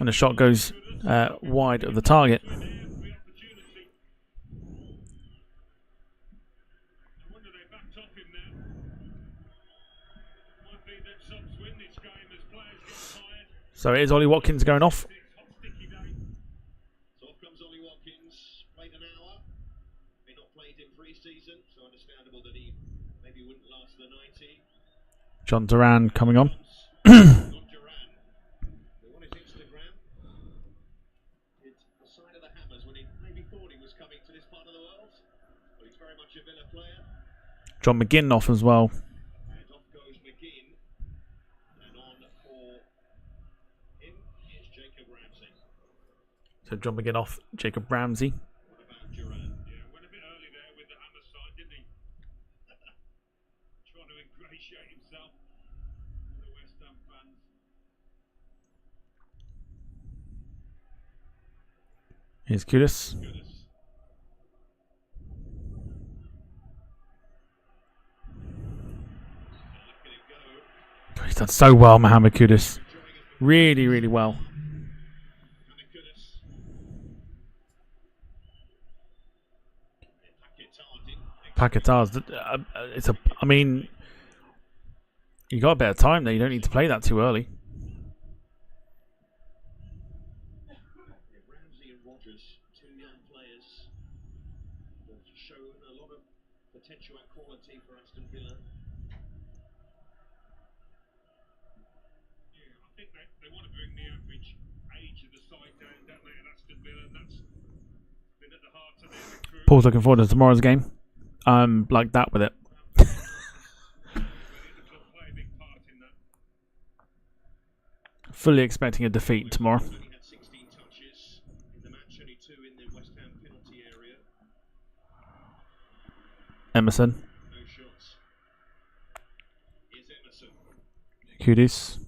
S1: And the shot goes wide of the target. So it is Ollie Watkins going off.
S2: So off comes Ollie Watkins. Played an hour. May not played in pre-season, so understandable that he maybe wouldn't last the 90.
S1: John Duran coming on.
S2: John Duran. Who on his Instagram did the sign of the hammers when he maybe thought he was coming to this part of the world. But he's very much a Villa player.
S1: John McGinn off as well.
S2: And off goes McGinn. And on for him is Jacob Ramsey.
S1: So John McGinn off, Jacob Ramsey.
S2: What about Duran?
S3: Yeah, went a bit early there with the hammer sign, didn't he? Trying to ingratiate himself to the West Ham fans.
S1: Here's Kudus.
S2: Goodness. Look at him go.
S1: He's done so well, Mohamed Kudus. Really, really well. Paquetá's. It's a. I mean, you got a bit of time there. You don't need to play that too early.
S2: Ramsey and Rodgers, two young players that have shown a lot of potential and quality for Aston Villa.
S3: Yeah, I think they want to bring the average age of the side down, don't they, at Aston Villa, and that's been at the heart of their recruitment.
S1: Paul's looking forward to tomorrow's game. I'm like that with it.
S3: The club play a big part in that.
S1: Fully expecting a defeat tomorrow.
S2: Only had 16 touches in the match, only 2 in the West Ham penalty area.
S1: Emerson,
S2: No shots. Here's Emerson.
S1: Kudus.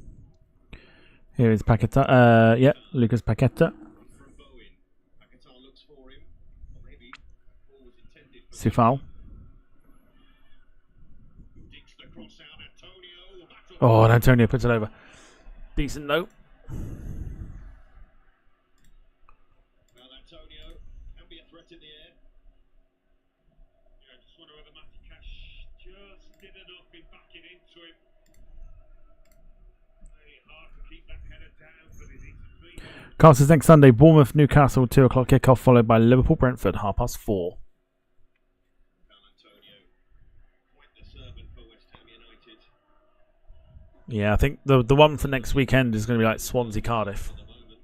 S1: Here is Paquetá. Yeah, Lucas Paquetá.
S2: From Bowen. Paquetá looks for him. Or maybe ball was intended for
S1: Sifal.
S2: Dicks the cross out. Antonio. Battle.
S1: Oh, and Antonio puts it over. Decent note.
S2: Well, Antonio can be a threat in the air.
S3: Yeah, just wonder whether Matty Cash just did enough in backing into him. Very hard to keep that header down, but it needs to be.
S1: Castles next Sunday. Bournemouth, Newcastle, 2 o'clock kickoff, followed by Liverpool, Brentford, 4:30.
S2: Well, Antonio, quite the servant for West Ham United
S1: Yeah, I think the one for next weekend is going to be like Swansea, Cardiff,
S2: at the moment.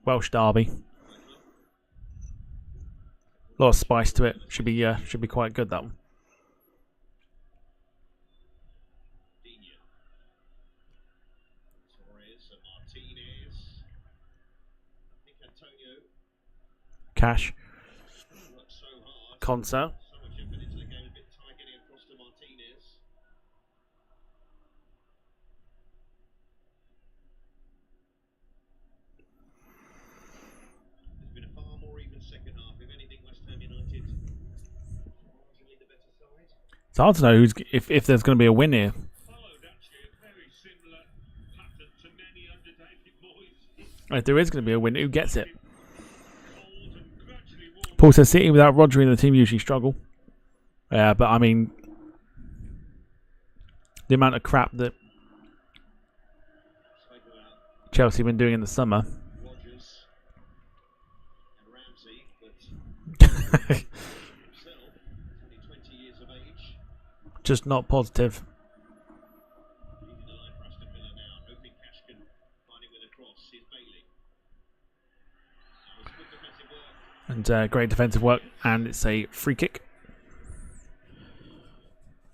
S1: Welsh derby. A lot of spice to it. Should be quite good, that one.
S2: Digne. Torres and Martinez. I think Antonio
S1: Cash,
S2: worked so hard.
S1: Conso.
S2: So much effort into the game, a bit tired getting across to Martinez. It's been a far more even second half. If anything, West Ham United marginally the better side.
S1: It's hard to know if there's going to be a win here.
S3: Followed actually a very similar pattern to many undertaken boys.
S1: If there is going to be a win, who gets it?
S3: Cold and gradually warm.
S1: Paul says City without Rodri in the team usually struggle. Yeah, but I mean, the amount of crap that
S2: Spoke about
S1: Chelsea have been doing in the summer.
S2: Rodgers and Ramsey, but himself, only 20 years of age,
S1: Just not positive.
S2: leading the line for Aston Villa now, hoping Cash can find him with a cross. Here's Bailey. That was good defensive work.
S1: And great defensive work, and it's a free kick.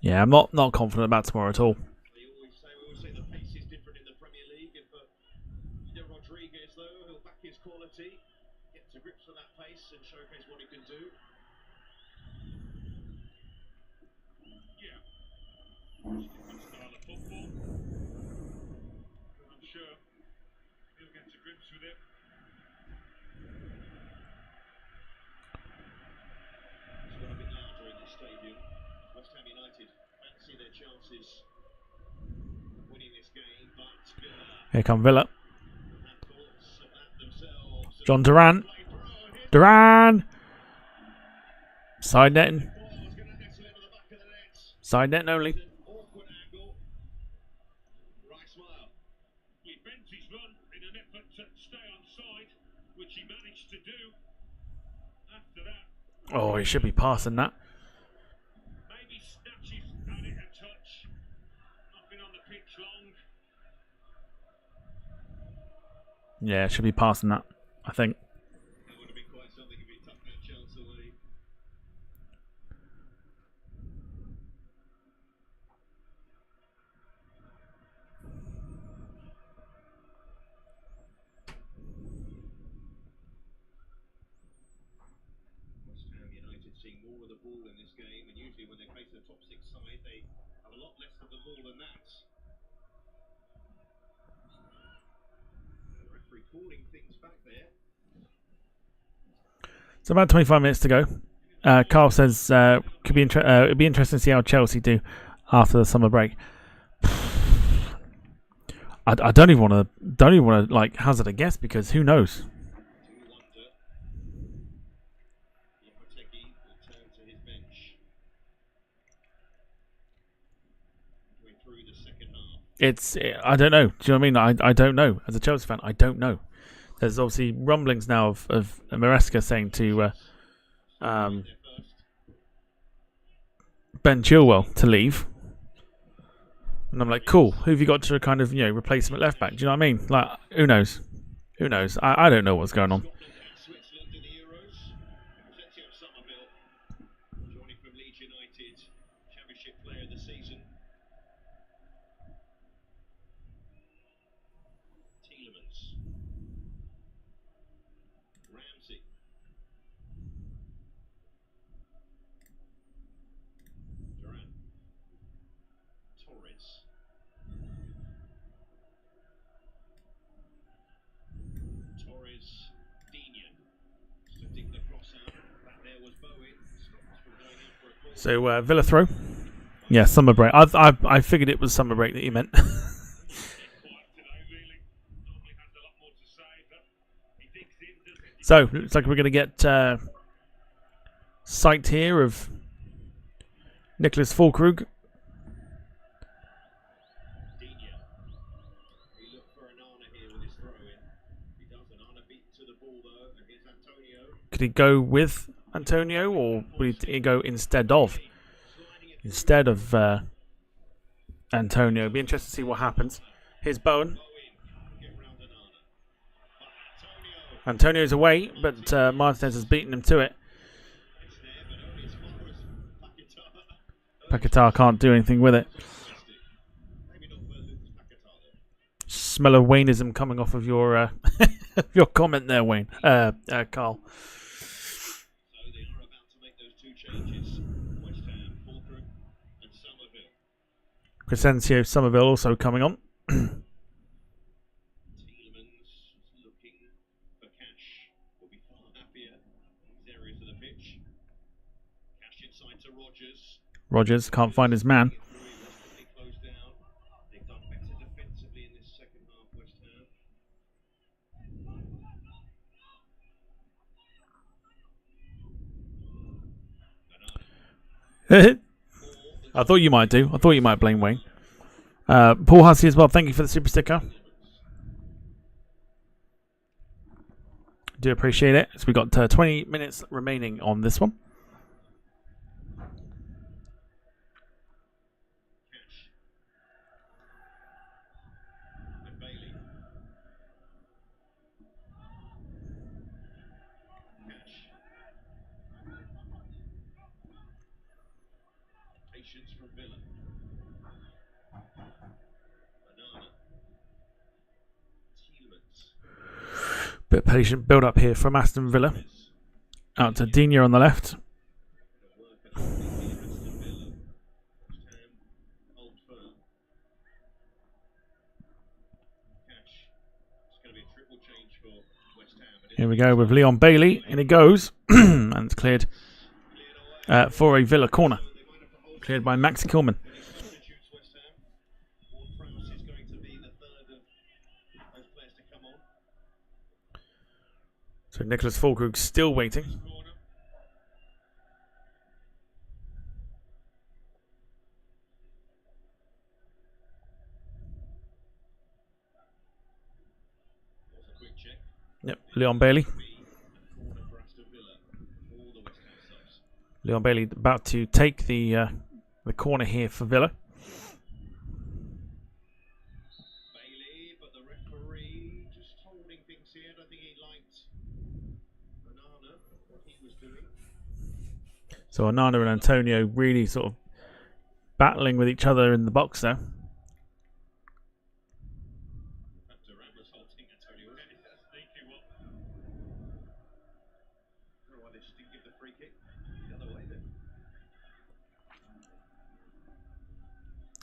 S1: Yeah, I'm not confident about tomorrow at all.
S2: We always say the pace is different in the Premier League, and for Rodriguez though, he'll back his quality, get to grips with that pace and showcase what he can do.
S3: Yeah, it's a different style of football. I'm sure he'll get to grips with it.
S2: It's got a bit louder in this stadium. West Ham United fancy their chances of winning this game, but Villa
S1: Here come Villa.
S2: have thoughts of that themselves.
S1: John Duran.
S2: Play through, hit
S1: Duran. Side netting.
S2: the ball, is going to nestle into the back of the net.
S1: Side netting only.
S2: It's an awkward angle. Right smile.
S3: He bent his run in an effort to stay on side, which he managed to do. After that,
S1: Oh, he should be passing that.
S3: maybe snatches at it a touch. Not been on the pitch long.
S1: Yeah, should be passing that, I think.
S2: That would have been quite something if he tucked that chance away. West Ham United seeing more of the ball in this game, and usually when they face the top six side, they have a lot less of the ball than that. The referee calling things back there.
S1: So about 25 minutes to go. Carl says it'd be interesting to see how Chelsea do after the summer break. I don't even want to like hazard a guess because who knows?
S2: Do wonder. Lopetegui will turn to his bench. Midway through the second half.
S1: I don't know. Do you know what I mean? I don't know. As a Chelsea fan, I don't know. There's obviously rumblings now of Maresca saying to
S2: There first.
S1: Ben Chilwell to leave. And I'm like, cool. Who have you got to kind of, replace him at left back? Do you know what I mean? Like, who knows? Who knows? I don't know what's going on.
S2: Scotland and Switzerland in the Euros. Plenty of Somerville joining from Leeds United, Championship Player of the Season. Tielemans. Ramsey. Duran. Torres. Torres. Dinian. Sitting the cross out. That there was Bowen. Stopped from going out for a corner.
S1: So Villa throw. Yeah, summer break. I figured it was summer break that you meant.
S3: Quiet today, really. Normally has a lot more to say, but he digs in, doesn't he?
S1: So looks like we're going to get sight here of Nicholas Fulkrug.
S2: Dinian. He looked for Anana here with his throw in. He does. Anana beat to the ball though, and here's Antonio.
S1: Could he go with Antonio or would he go instead of? Instead of Antonio. Be interested to see what happens. Here's Bowen.
S2: Bowen. Get round Anana. But Antonio.
S1: Antonio's away, but Martinez has beaten him to it.
S2: It's there, but only as far as Paquetá.
S1: Paquetá can't do anything with it.
S2: Maybe not further than Paquetá though.
S1: Smell of Wayneism coming off of your your comment there, Wayne. Carl.
S2: So they are about to make those two changes. West Ham, Fulkrug and Somerville.
S1: Crescencio Somerville also coming on.
S2: Tielemans looking for Cash. Will be far happier in these areas of the pitch. Cash inside to Rodgers.
S1: Rodgers can't find his man.
S2: Get through, he was fully closed down. They've done better defensively in this second half, West Ham.
S1: I thought you might do. I thought you might blame Wayne. Paul Hussey as well. Thank you for the super sticker. Do appreciate it. So we got 20 minutes remaining on this one.
S2: Cash. And Bailey. Cash. Patience from Villa. Banana. Tielemans.
S1: Bit of patient build up here from Aston Villa. Out to Digne on the left.
S2: Work and I think here Aston Villa.
S1: Here we go with Leon Bailey, and it goes, and it's cleared for a Villa corner, cleared by Max Kilman.
S2: Substitutes West Ham. Ward-Prowse is going to be the third of those players to come on.
S1: So Nicholas Fulkrug still waiting.
S2: Corner. Was a quick check.
S1: Yep, Leon Bailey.
S2: Corner for Aston Villa. All the West Ham subs.
S1: Leon Bailey about to take the corner here for Villa.
S2: Bailey, but the referee just holding things here. I don't think he liked Banana, what he was doing.
S1: So Onana and Antonio really sort of battling with each other in the box now.
S2: Durant was holding Antonio. Sneaky one. I don't know why they just didn't give the free kick the other way then.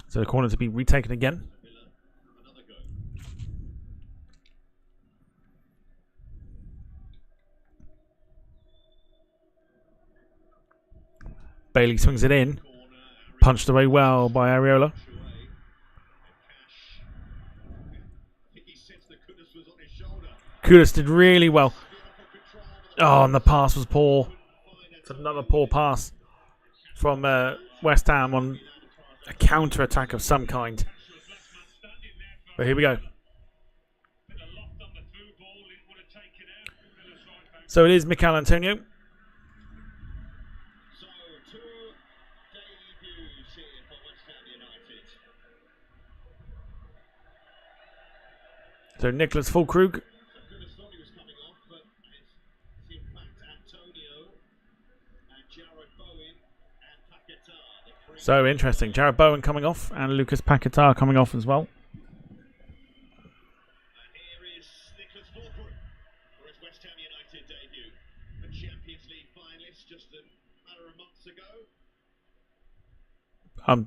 S1: So the corner to be retaken again.
S2: Villa have another go.
S1: Bailey swings it in.
S2: Corner,
S1: Punched away well by Areola.
S2: Cash. I think he sensed the goodness was on his shoulder.
S1: Kudus did really well.
S2: Beautiful control.
S1: Oh, and the pass was poor. It's another poor pass from West Ham on a counter-attack of some kind. But here we go. So it is Mikel Antonio.
S2: So, two debuts here for West Ham United.
S1: So Nicholas Fulkrug.
S2: Goodness thought he was coming off, but it's in fact Antonio and Jared Bowen and Paquetá. The three.
S1: So interesting. Jared Bowen coming off and Lucas Paquetá coming off as well.
S2: And here is Nicholas Fulkrug for his West Ham United debut. A Champions League finalist just a matter of months ago.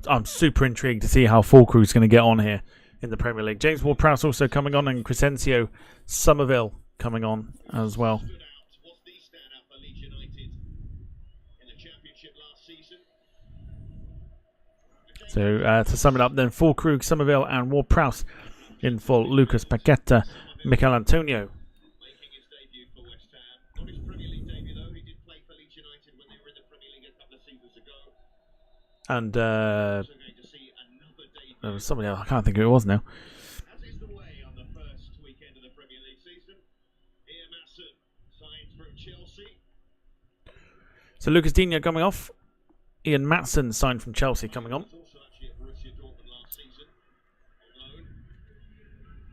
S1: I'm super intrigued to see how Fulkrug's going to get on here in the Premier League. James Ward-Prowse also coming on, and Crescencio Somerville coming on as well.
S2: Stood out, was the standout for Leeds United in the Championship last season.
S1: So to sum it up then, Fulkrug, Somerville and Ward-Prowse in for Lucas Paquetá, Mikel Antonio.
S2: Making his debut for West Ham. Not his Premier League debut though, he did play for Leeds United when they were in the Premier League a couple of seasons ago.
S1: And
S2: So going to see another debut,
S1: there was somebody else, I can't think who it was now.
S2: as is the way on the first weekend of the Premier League season. Ian Matson signed from Chelsea.
S1: So Lucas Digne coming off. Ian Matson signed from Chelsea coming on.
S2: Was also actually at Borussia Dortmund last season on loan.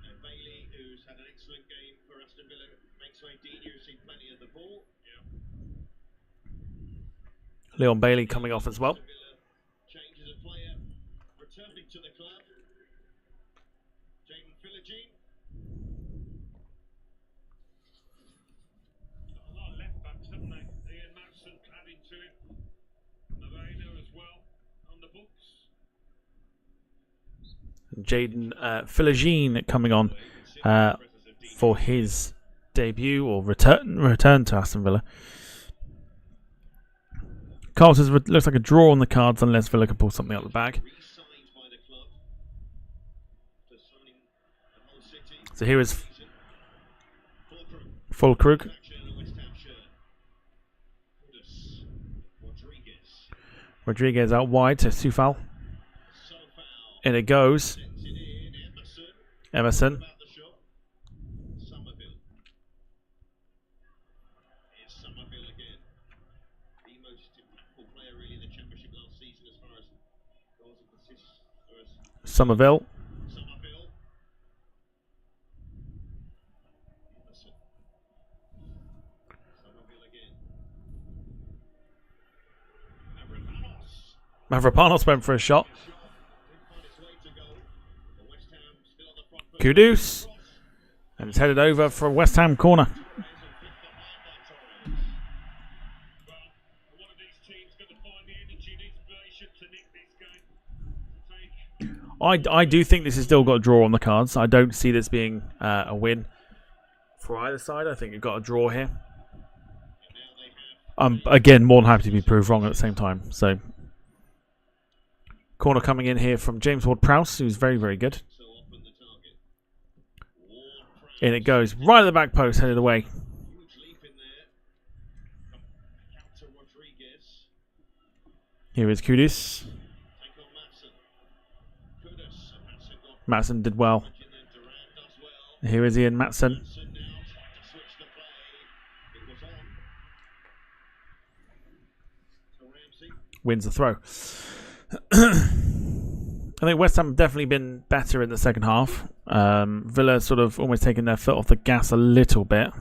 S2: And Bailey, who's had an excellent game for Aston Villa, makes way. Digne, who's seen plenty of the ball.
S1: Leon Bailey coming off as well.
S2: Aston Villa changes a player returning to the club. Jaden Philogene.
S3: A lot of left backs, haven't they? Ian Matson adding to it. Moreno as well on the books.
S1: Jaden Philogene coming on for his debut or return to Aston Villa. Carlos looks like a draw on the cards unless Villa can pull something out of the bag.
S2: Re-signed by the club to signing the whole city.
S1: So here is
S2: Fulkrug.
S1: Fulkrug.
S2: Action in the West Ham shirt. Kudus. Rodriguez.
S1: Rodriguez out wide to Soufal.
S2: Sofal.
S1: In it goes.
S2: Sends it in. Emerson.
S1: Emerson.
S2: About the shot. Somerville. Here's Somerville again. The most impactful player really in the Championship last season as far as goals and assists.
S1: Somerville.
S2: Somerville. Emerson. Somerville again. Mavropanos.
S1: Mavropanos went for a shot.
S2: Shot. Didn't find its way to goal. But West Ham still on the front foot.
S1: Kudus. And it's headed over for a West Ham corner.
S3: Well, one of these teams going to find the energy and inspiration to nick this game.
S1: I do think this has still got a draw on the cards. I don't see this being a win for either side. I think you've got a draw here. I'm again more than happy to be proved wrong at the same time. So, corner coming in here from James Ward-Prowse, who's very, very good. In it goes, right at the back post, headed away. Here is Kudus. Matson did well. Here is Ian Matson. Wins the throw. I think West Ham have definitely been better in the second half. Villa sort of almost taking their foot off the gas a little bit.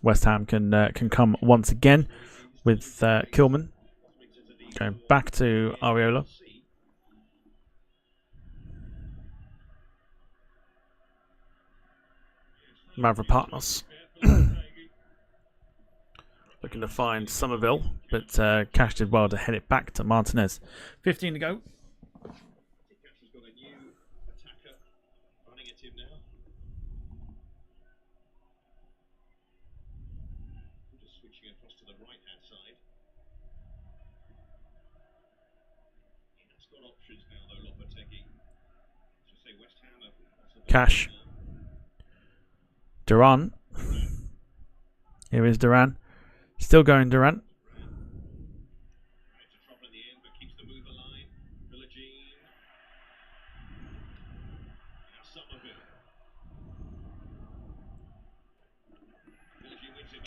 S1: West Ham can come once again with Kilman going back to Areola. Mavropanos looking to find Somerville, but Cash did well to head it back to Martinez. 15 to go. Cash. Duran. Here is Duran. Still going Duran.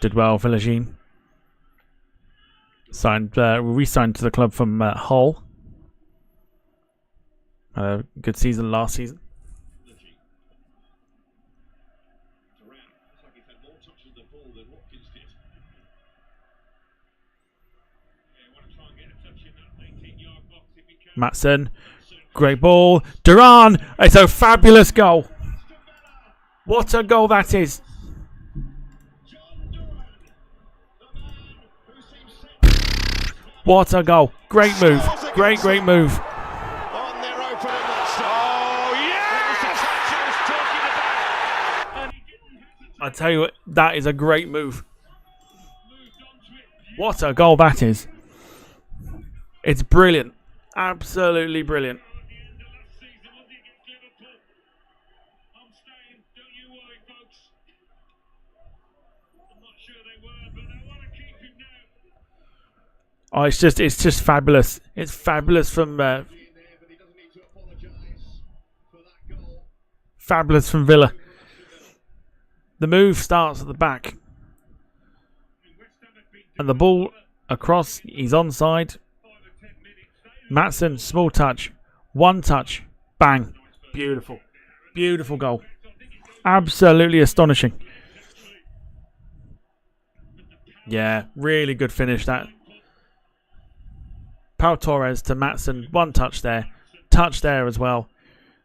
S1: Did well, Villagine. Signed, re-signed to the club from Hull. Had a good season last season. Matson, great ball. Duran, it's a fabulous goal. What a goal that is. What a goal. Great move. Great move. I tell you what, that is a great move. What a goal that is. It's brilliant. Absolutely brilliant. Oh, it's just fabulous. It's fabulous from Villa. The move starts at the back, and the ball across. He's onside. Matson, small touch, one touch, bang, beautiful, beautiful goal, absolutely astonishing. Yeah, really good finish that. Pau Torres to Matson, one touch there as well,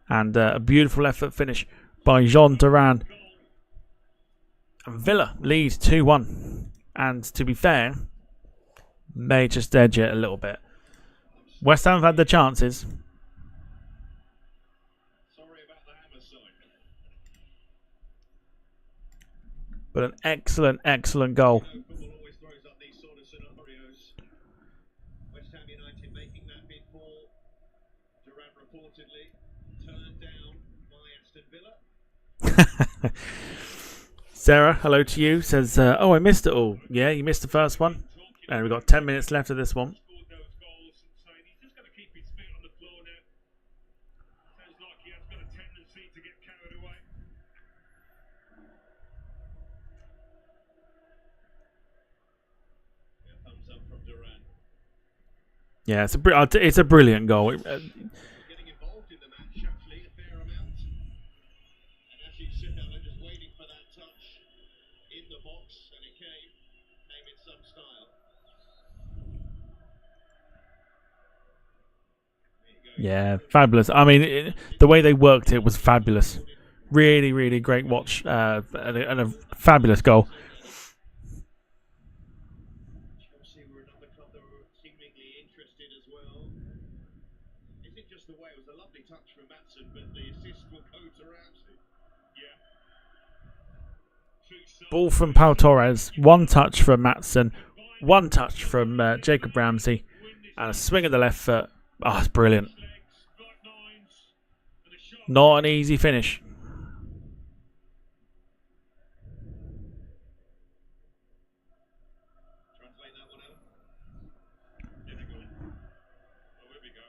S1: and a beautiful effort finish by Jean Duran. And Villa lead 2-1, and to be fair, may just edge it a little bit. West Ham have had the chances. But an excellent goal.
S2: West Ham United making that big ball. Duran reportedly turned down by Aston Villa.
S1: Sarah, hello to you. Says, oh, I missed it all. Yeah, you missed the first one. And we've got 10 minutes left of this one. Yeah, it's a brilliant goal.
S2: Getting involved in the match actually a fair amount. And as you sit down, just waiting for that touch in the box, and it came in some style.
S1: Yeah, fabulous. I mean, the way they worked it was fabulous. Really, really great watch and a fabulous goal.
S2: Chelsea were another club that were seemingly interested as well. Isn't just the way it was a lovely touch from Matson, but the assist will go to Ramsey.
S3: Yeah.
S1: Ball from Pau Torres, one touch from Matson, one touch from Jacob Ramsey, and a swing of the left foot. Oh, it's brilliant. Not an easy finish.
S2: Translate that one out.
S3: Difficult. Oh, here we go.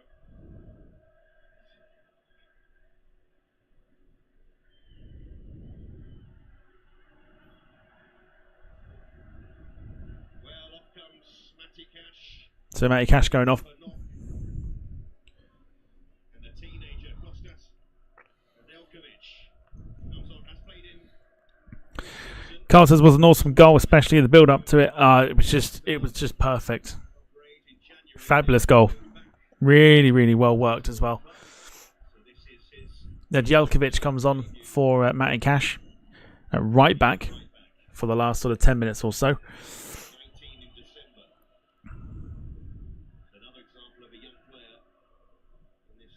S2: Well, off comes Matty Cash.
S1: So Matty Cash going off.
S2: But not. And the teenager Kostas Nedeljkovic comes on, has played in.
S1: Carl says was an awesome goal, especially the build up to it. It was just perfect. Fabulous goal. Really, really well worked as well. Nedeljkovic comes on for Matty Cash at right back for the last sort of 10 minutes or so.
S2: 19 in December. Another example of a young player on this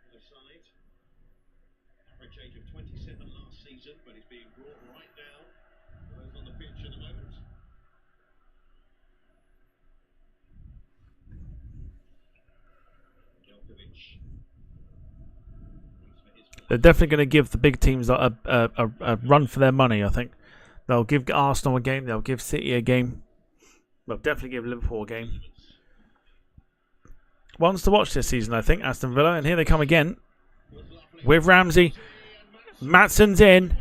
S2: other side. Average age of 27 last season, but he's being brought right down. Those on the pitch at the moment. Djokovic.
S1: They're definitely going to give the big teams a run for their money, I think. They'll give Arsenal a game. They'll give City a game. They'll definitely give Liverpool a game. Ones to watch this season, I think, Aston Villa. And here they come again with Ramsey. Matson's in.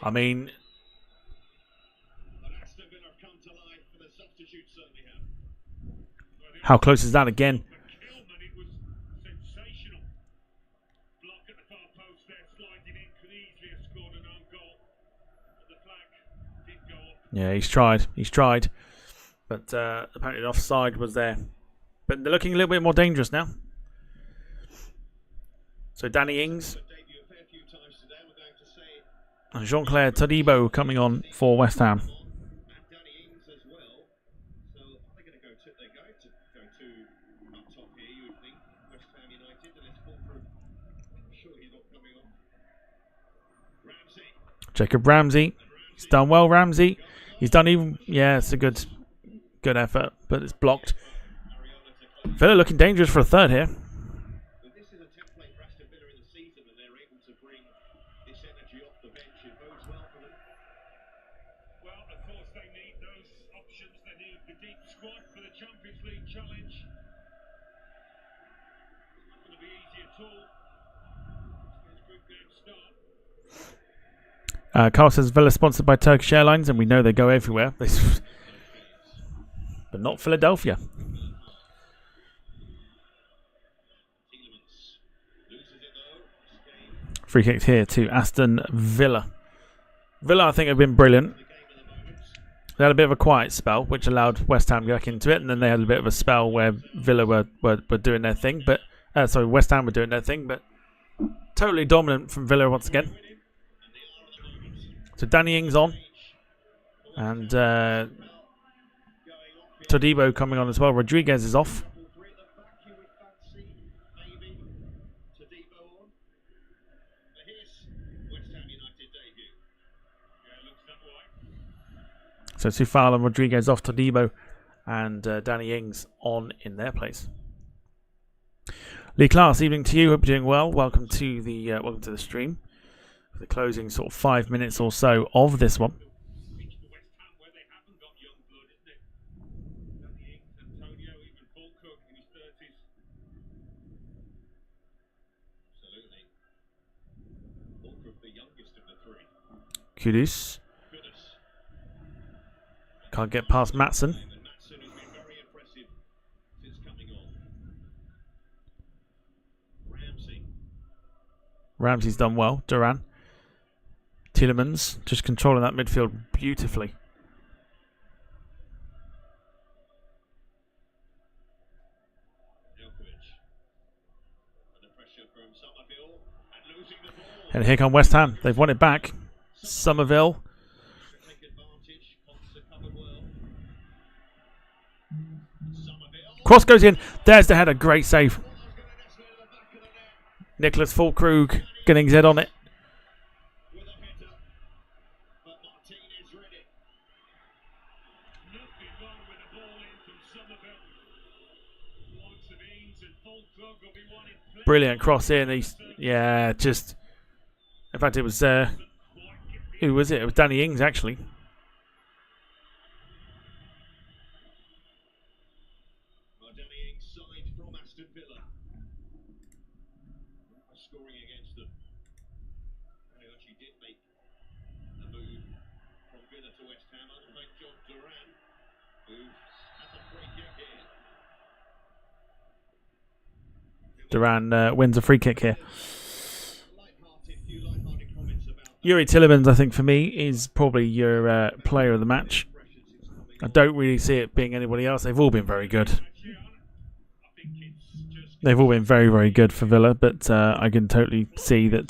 S1: I mean, how close is that again?
S3: It was sensational. Block at the far post there, sliding in, could easily have scored an own goal. But the flag did go up.
S1: Yeah, he's tried. He's tried. But apparently the offside was there. But they're looking a little bit more dangerous now. So Danny Ings and Jean-Claire Todibo coming on for West Ham.
S2: Danny Ings as well. So are they going to go to up top here, you would think, West Ham United, and it's Fulcrum. I'm sure he's not coming on. Ramsey.
S1: Jacob Ramsey. He's done well, Ramsey. He's done even... Yeah, it's a good effort, but it's blocked. Villa looking dangerous for a third here.
S2: But this is a template for Aston Villa in the season, and they're able to bring this energy off the bench. It bodes well for them.
S3: Well, of course, they need those options. They need the deep squad for the Champions League challenge. It's not going to be easy at all. It's group game start.
S1: Carl says Villa sponsored by Turkish Airlines, and we know they go everywhere. But not Philadelphia. Free kick here to Aston Villa. Villa, I think, have been brilliant. They had a bit of a quiet spell, which allowed West Ham to go back into it, and then they had a bit of a spell where Villa were doing their thing, but West Ham were doing their thing, but totally dominant from Villa once again. So Danny Ings on, and Todibo coming on as well. Rodriguez is off. So Soufal and Rodriguez off, Todibo and Danny Ings on in their place. Lee Class, evening to you. Hope you're doing well. Welcome to the stream. The closing sort of 5 minutes or so of this one. Kudus. Can't get past Matson. Ramsey's done well. Duran. Tielemans just controlling that midfield beautifully.
S2: Under pressure from Somerville and losing the ball.
S1: And here come West Ham. They've won it back. Somerville.
S2: Take advantage. Conser covered well. Somerville.
S1: Cross goes in. There's the header. Great save.
S2: Ball was going to nest near the back of the net
S1: Nicholas Fulkrug getting his head on it.
S2: with a header. But Martinez read it.
S3: Nothing wrong with the ball in from Somerville. Lots of Ings and Fulkrug will be wanting play.
S1: Brilliant cross in. He's, yeah, just. In fact, it was. Who was it? It was Danny Ings, actually.
S2: Danny Ings signed from Aston Villa. Scoring against them. They actually did make a move from Villa to West Ham. Unlike John Duran, who has a free kick here.
S1: Duran wins a free kick here.
S2: Few light-hearted comments about
S1: Yuri Tillemans, I think, for me, is probably your player of the match. I don't really see it being anybody else. They've all been very good. They've all been very, very good for Villa, but I can totally see that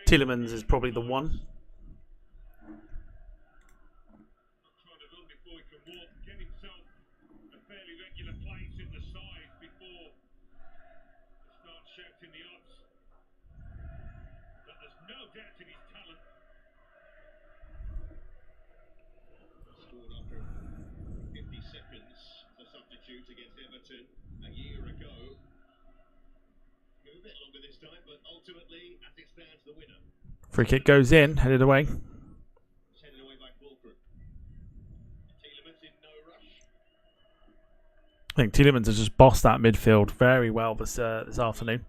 S1: Tillemans is probably the one.
S3: Trying to run before he can walk, get himself a fairly regular place in the side before he starts shouting the odds. But there's no doubt in his talent.
S2: scored after 50 seconds as a substitute against Everton a year ago. It was a bit longer this time, but ultimately, as it stands, the winner.
S1: Free kick goes in, headed away.
S2: It's headed away by Fulcrum. Tielemans in no rush.
S1: I think Tillemans has just bossed that midfield very well this afternoon.
S2: In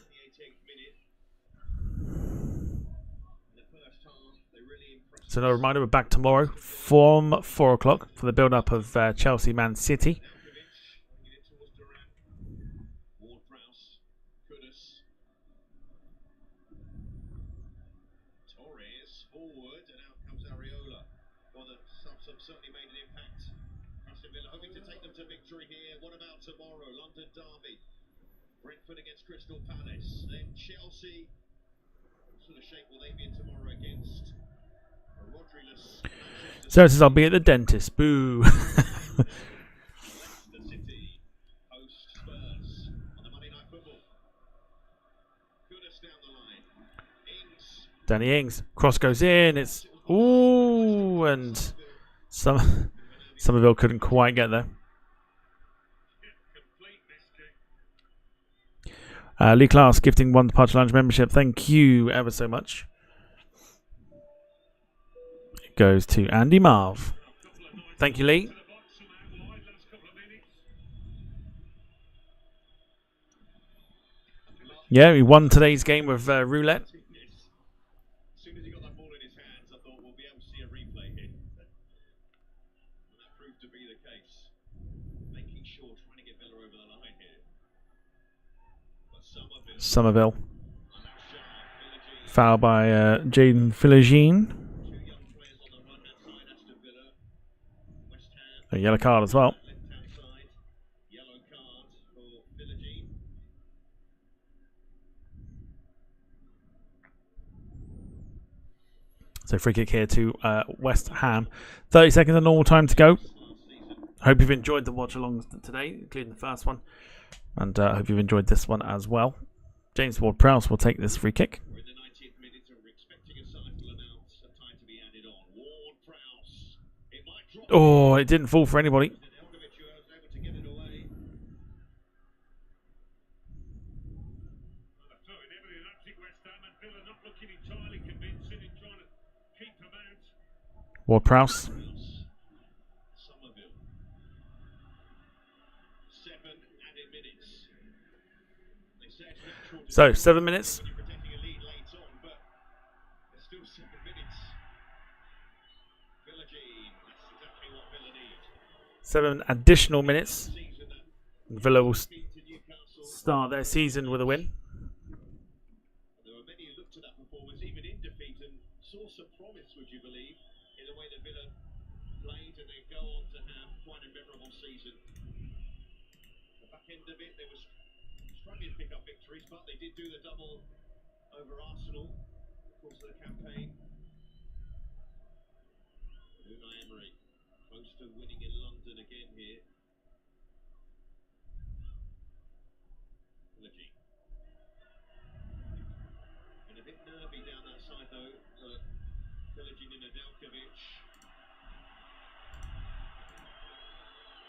S2: the 18th minute. In the first half, they really impressed.
S1: So, no reminder, we're back tomorrow from 4 o'clock for the build-up of Chelsea Man City.
S2: Bringing it towards Duran. Ward-Prowse. Kudus. Torres forward, and out comes Areola. Well, the subs have certainly made an impact. Aston Villa hoping to take them to victory here. What about tomorrow? London derby. Brentford against Crystal Palace. Then Chelsea. What sort of shape will they be in tomorrow against a Rodri-less Manchester
S1: So it says I'll be at the dentist. Boo.
S2: Leicester City host Spurs on the Monday Night Football. Kudus down the line. Ings.
S1: Danny Ings. Cross goes in. It's... Ooh, and Somerville couldn't quite get there.
S3: Complete mistake.
S1: Lee Class gifting 1 Departure Lounge membership. Thank you ever so much. It goes to Andy Marv. Thank you, Lee.
S3: The box somehow wide last couple of minutes.
S1: Yeah, he won today's game with roulette.
S2: As soon as he got that ball in his hands, I thought we'll be able to see a replay here. And that proved to be the case. Making sure, trying to get Villa over the line here. But
S1: Somerville.
S2: Somerville. And that's sharp.
S1: Foul by Jaden Philogene.
S2: Two young players on the right-hand side. Aston Villa. West Ham.
S1: A yellow card as well.
S2: Left-hand side. Yellow card for Philogene.
S1: So free kick here to West Ham. 30 seconds of normal time to go.
S2: Last season.
S1: Hope you've enjoyed the watch-alongs today, including the first one. And I hope you've enjoyed this one as well. James Ward-Prowse will take this free kick.
S2: We're in the 90th minute and we're expecting a cycle announce of time to be added on. Ward-Prowse. It might drop.
S1: Oh, it didn't fall for anybody.
S2: And Elkovic was able to get it away.
S3: Well, they're throwing everything at it, West Ham, and Villa not looking entirely convincing in trying to keep them out.
S1: Ward-Prowse.
S2: Somerville. 7 added minutes. They say it's natural to
S1: So,
S2: do
S1: 7 minutes.
S2: when you're protecting a lead late on, but there's still 7 minutes. Philogene, that's exactly what Villa need.
S1: 7 additional minutes.
S2: Season that
S1: Villa will
S2: beat to Newcastle.
S1: start their season with a win.
S2: There were many who looked at that performance, even in defeat, and saw some promise, would you believe, in the way that Villa played, and they go on to have quite a memorable season. The back end of it. They were struggling to pick up victories, but they did do the double over Arsenal, of course, of the campaign. Unai Emery, close to winning in London again here. Trilogy. And a bit nervy down that side though, Trilogy and Nedeljkovic.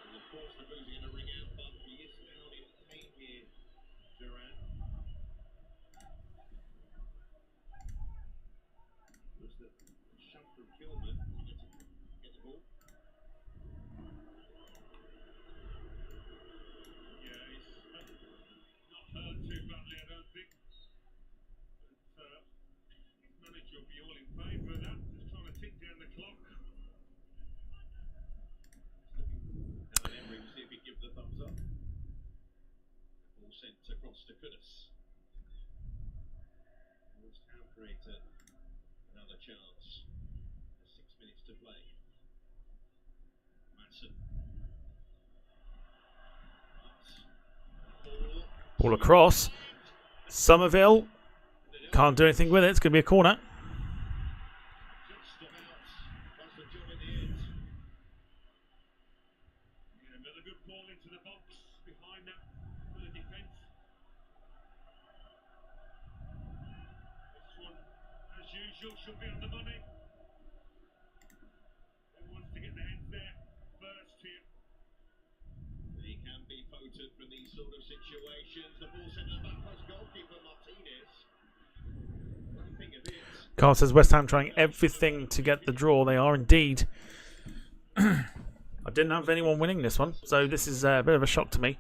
S2: And of course the booze are going to ring out, but he is down in pain here, Duran. Looks the shove from Kilman, trying to get the ball.
S3: Yeah, he's not hurt too badly, I don't think. But his manager will be all in favour of that, just trying to tick down the clock.
S2: And Emery will see if he gives the thumbs up. Ball sent across to Kudus. West Ham created another chance. 6 minutes to play. Madsen.
S1: Ball across. Somerville can't do anything with it. It's going to be a corner.
S2: Just about does the job in the end.
S3: Yeah, another good ball into the box behind that for the defence. This one, as usual, should be on the money. Who wants to get their heads there first here?
S2: He can be potent from these sort of situations. The ball sent to the back post, goalkeeper Martinez. What do you think of it?
S1: Carl says West Ham trying everything to get the draw. They are indeed. I didn't have anyone winning this one, so this is a bit of a shock to me.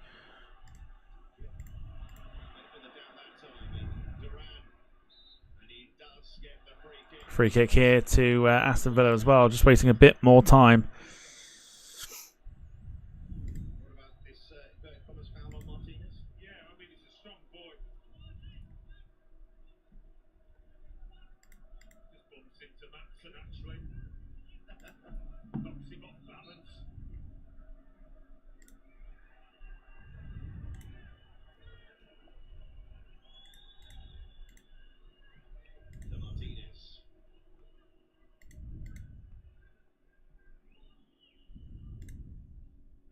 S1: Free kick here to Aston Villa as well, just wasting a bit more time.
S2: What about this inverted commas foul on Martinez?
S3: Yeah, I mean, he's a strong boy. Just bumps into Madsen, actually. Knocks him off balance.
S2: To Martinez.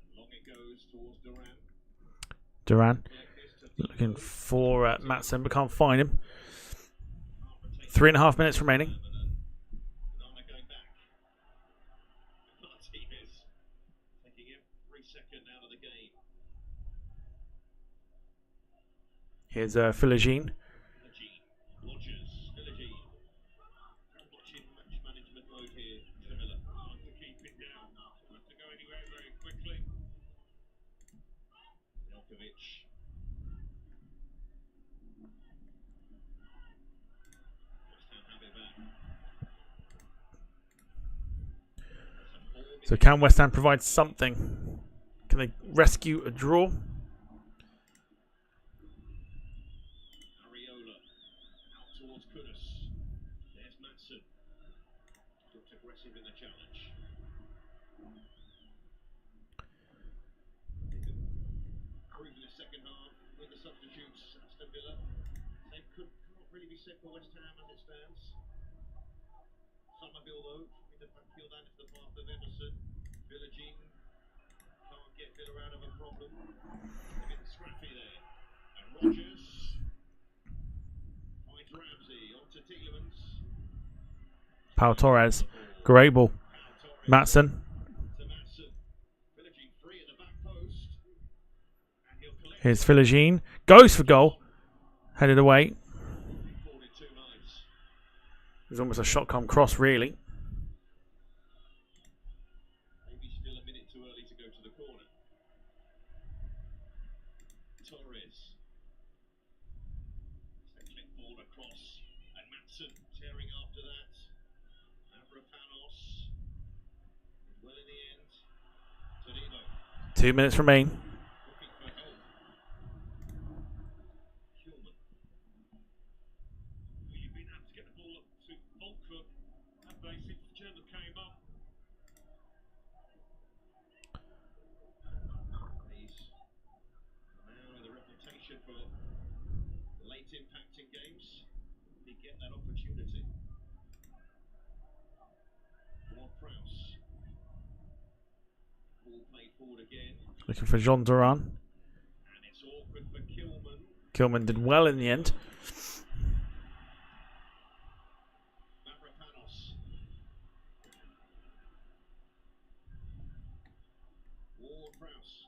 S2: And long it goes towards Duran.
S1: Duran looking for Madsen, but can't find him. 3.5 minutes remaining.
S2: Nana going back. Martinez taking every second out of the game.
S1: Here's Philogene.
S2: Rogers, Philogene. Very much in match management mode here, Miller.
S3: Hard to keep it down. Not to go anywhere very quickly.
S2: Nedeljkovic. West Ham have it back.
S1: So can West Ham provide something? Can they rescue a draw?
S2: Areola out towards Kudus. There's Madsen. Looked aggressive in the challenge. Cruising the second half with the substitutes. Aston Villa. Same can't really be said for West Ham as it stands. Somerville though, in the backfield and into the path of Emerson. Philogene can't get Villa out of a problem. A bit scrappy there. And Rogers finds Ramsey onto Tielemans.
S1: Pau Torres. Great ball. Madsen.
S2: To Madsen. Philogene free at the back post. And he'll collect.
S1: Here's Philogene. Goes for goal. Headed away.
S2: He called it too nice.
S1: It was almost a shotgun cross, really.
S2: Maybe still a minute too early to go to the corner. Torres. It's a clip ball across. And Madsen tearing after that. Avrapanos. Well in the end. Todibo
S1: 2 minutes remain.
S2: looking for help. Kilman.
S3: Well, you've been able to get the ball up to Fulcrum, have they, since German came on?
S2: He's great impact in games, he'd get that opportunity. Ward-Prowse. Ball played forward again.
S1: Looking for Jean Duran.
S2: And it's awkward for Kilman.
S1: Kilman did well in the end.
S2: Mavropanos. Ward-Prowse.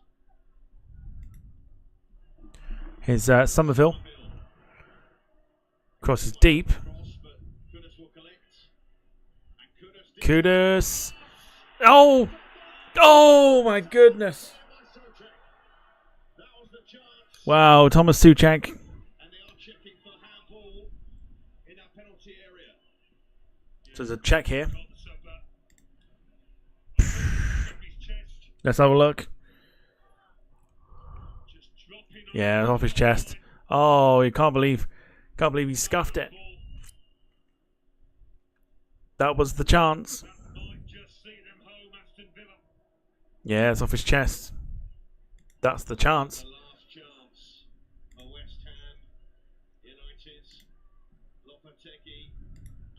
S1: Here's Somerville. Crosses deep.
S2: Cross, but Kudus will collect. And Kudus did
S1: Kudus. Oh! Oh my goodness.
S2: by Souček. That was the chance.
S1: Wow, Thomas Souček.
S2: And they are checking for handball in that penalty area.
S1: So there's a check here.
S3: Got the sub that. His chest.
S1: Let's have a look.
S3: Just dropping on
S1: Yeah, it's off his chest. Oh, you can't believe he scuffed it.
S3: the ball.
S1: That was the chance.
S3: Might just see them home, Aston Villa.
S1: Yeah, it's off his chest. That's the chance.
S2: The last chance for West Ham United. Lopetegui,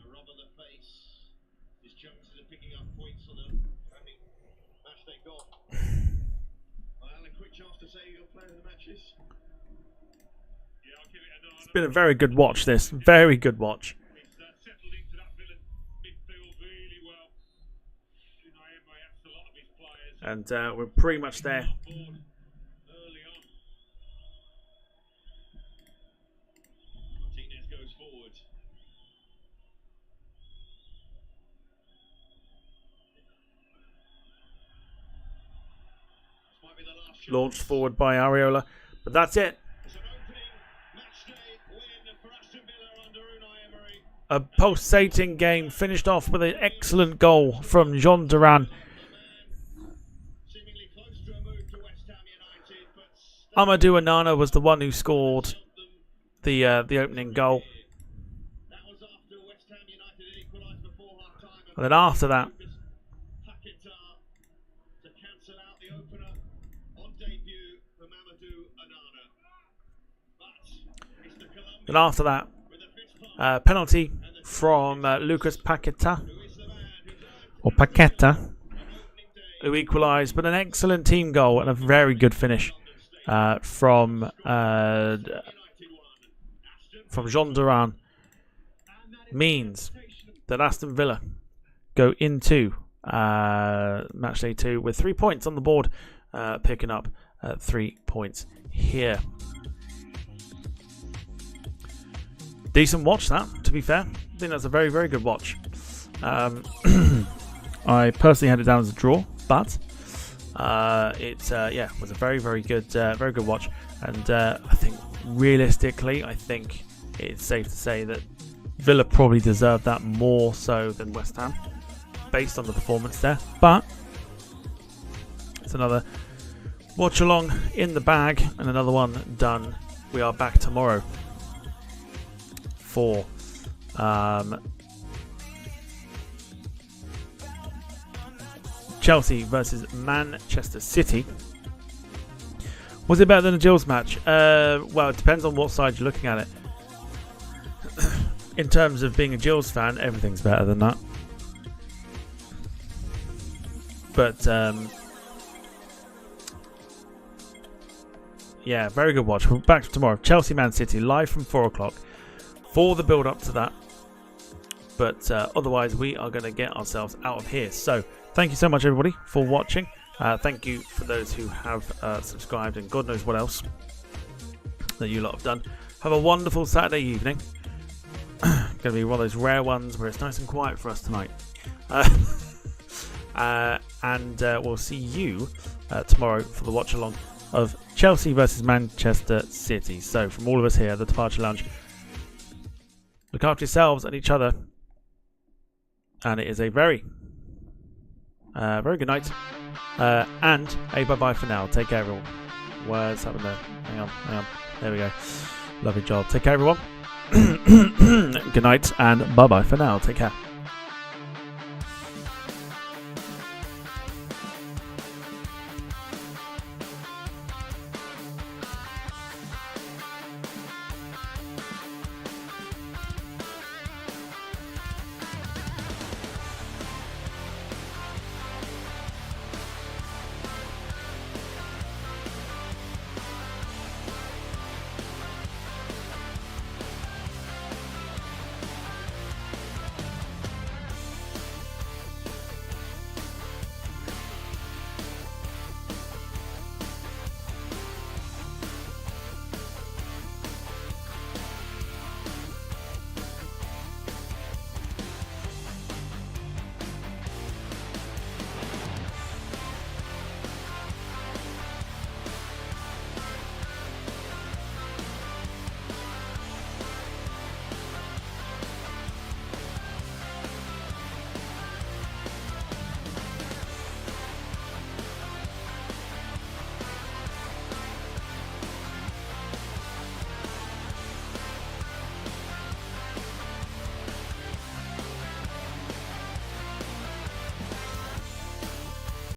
S2: a rub on the face. His chances of picking up points on the crowning match they got. Well, a quick chance to say who your player of the match is.
S3: Yeah, I'll give it a 9.
S1: It's been a very good watch, this. Very good watch.
S3: He's settled into that Villa midfield really well. Unai Emery asked a lot of his players
S1: And we're pretty much there.
S3: on board early on.
S2: Martinez goes forward. This might be the last chance.
S1: Launched forward by Areola. But that's it.
S2: It's an opening matchday win for Aston Villa under Unai Emery.
S1: A pulsating game finished off with an excellent goal from Jean Duran.
S2: Seemingly close to a move to West Ham United, but
S1: Amadou Onana was the one who scored
S2: them.
S1: the opening goal.
S2: That was after West Ham United had equalised before half time.
S1: And then after that,
S2: Paquetá to cancel out the opener on debut for Mamadou Onana. But it's the Colombian
S1: then after that,
S2: with a fist pump.
S1: penalty from Lucas Paquetá,
S2: Who is the man who's earned
S1: or Paqueta,
S2: an opening day
S1: who equalised, but an excellent team goal and a very good finish from
S2: United won.
S1: Jean Duran means that Aston Villa go into matchday 2 with 3 points on the board, picking up 3 points here. Decent watch, that, to be fair. I think that's a very, very good watch. I personally had it down as a draw, but it was a very, very good watch. And I think realistically, I think it's safe to say that Villa probably deserved that more so than West Ham, based on the performance there. But it's another watch along in the bag and another one done. We are back tomorrow for Chelsea versus Manchester City. Was it better than a Gills match? Well, it depends on what side you're looking at it. In terms of being a Gills fan, everything's better than that. But yeah, very good watch. We're back tomorrow. Chelsea Man City live from 4 o'clock for the build up to that. But otherwise, we are going to get ourselves out of here. So thank you so much, everybody, for watching. Thank you for those who have subscribed and God knows what else that you lot have done. Have a wonderful Saturday evening. Going to be one of those rare ones where it's nice and quiet for us tonight. And we'll see you tomorrow for the watch along of Chelsea versus Manchester City. So from all of us here at the Departure Lounge, look after yourselves and each other. And it is a very good night. And a bye-bye for now. Take care, everyone. What's happened there? Hang on. There we go. Lovely job. Take care, everyone. Good night and bye-bye for now. Take care.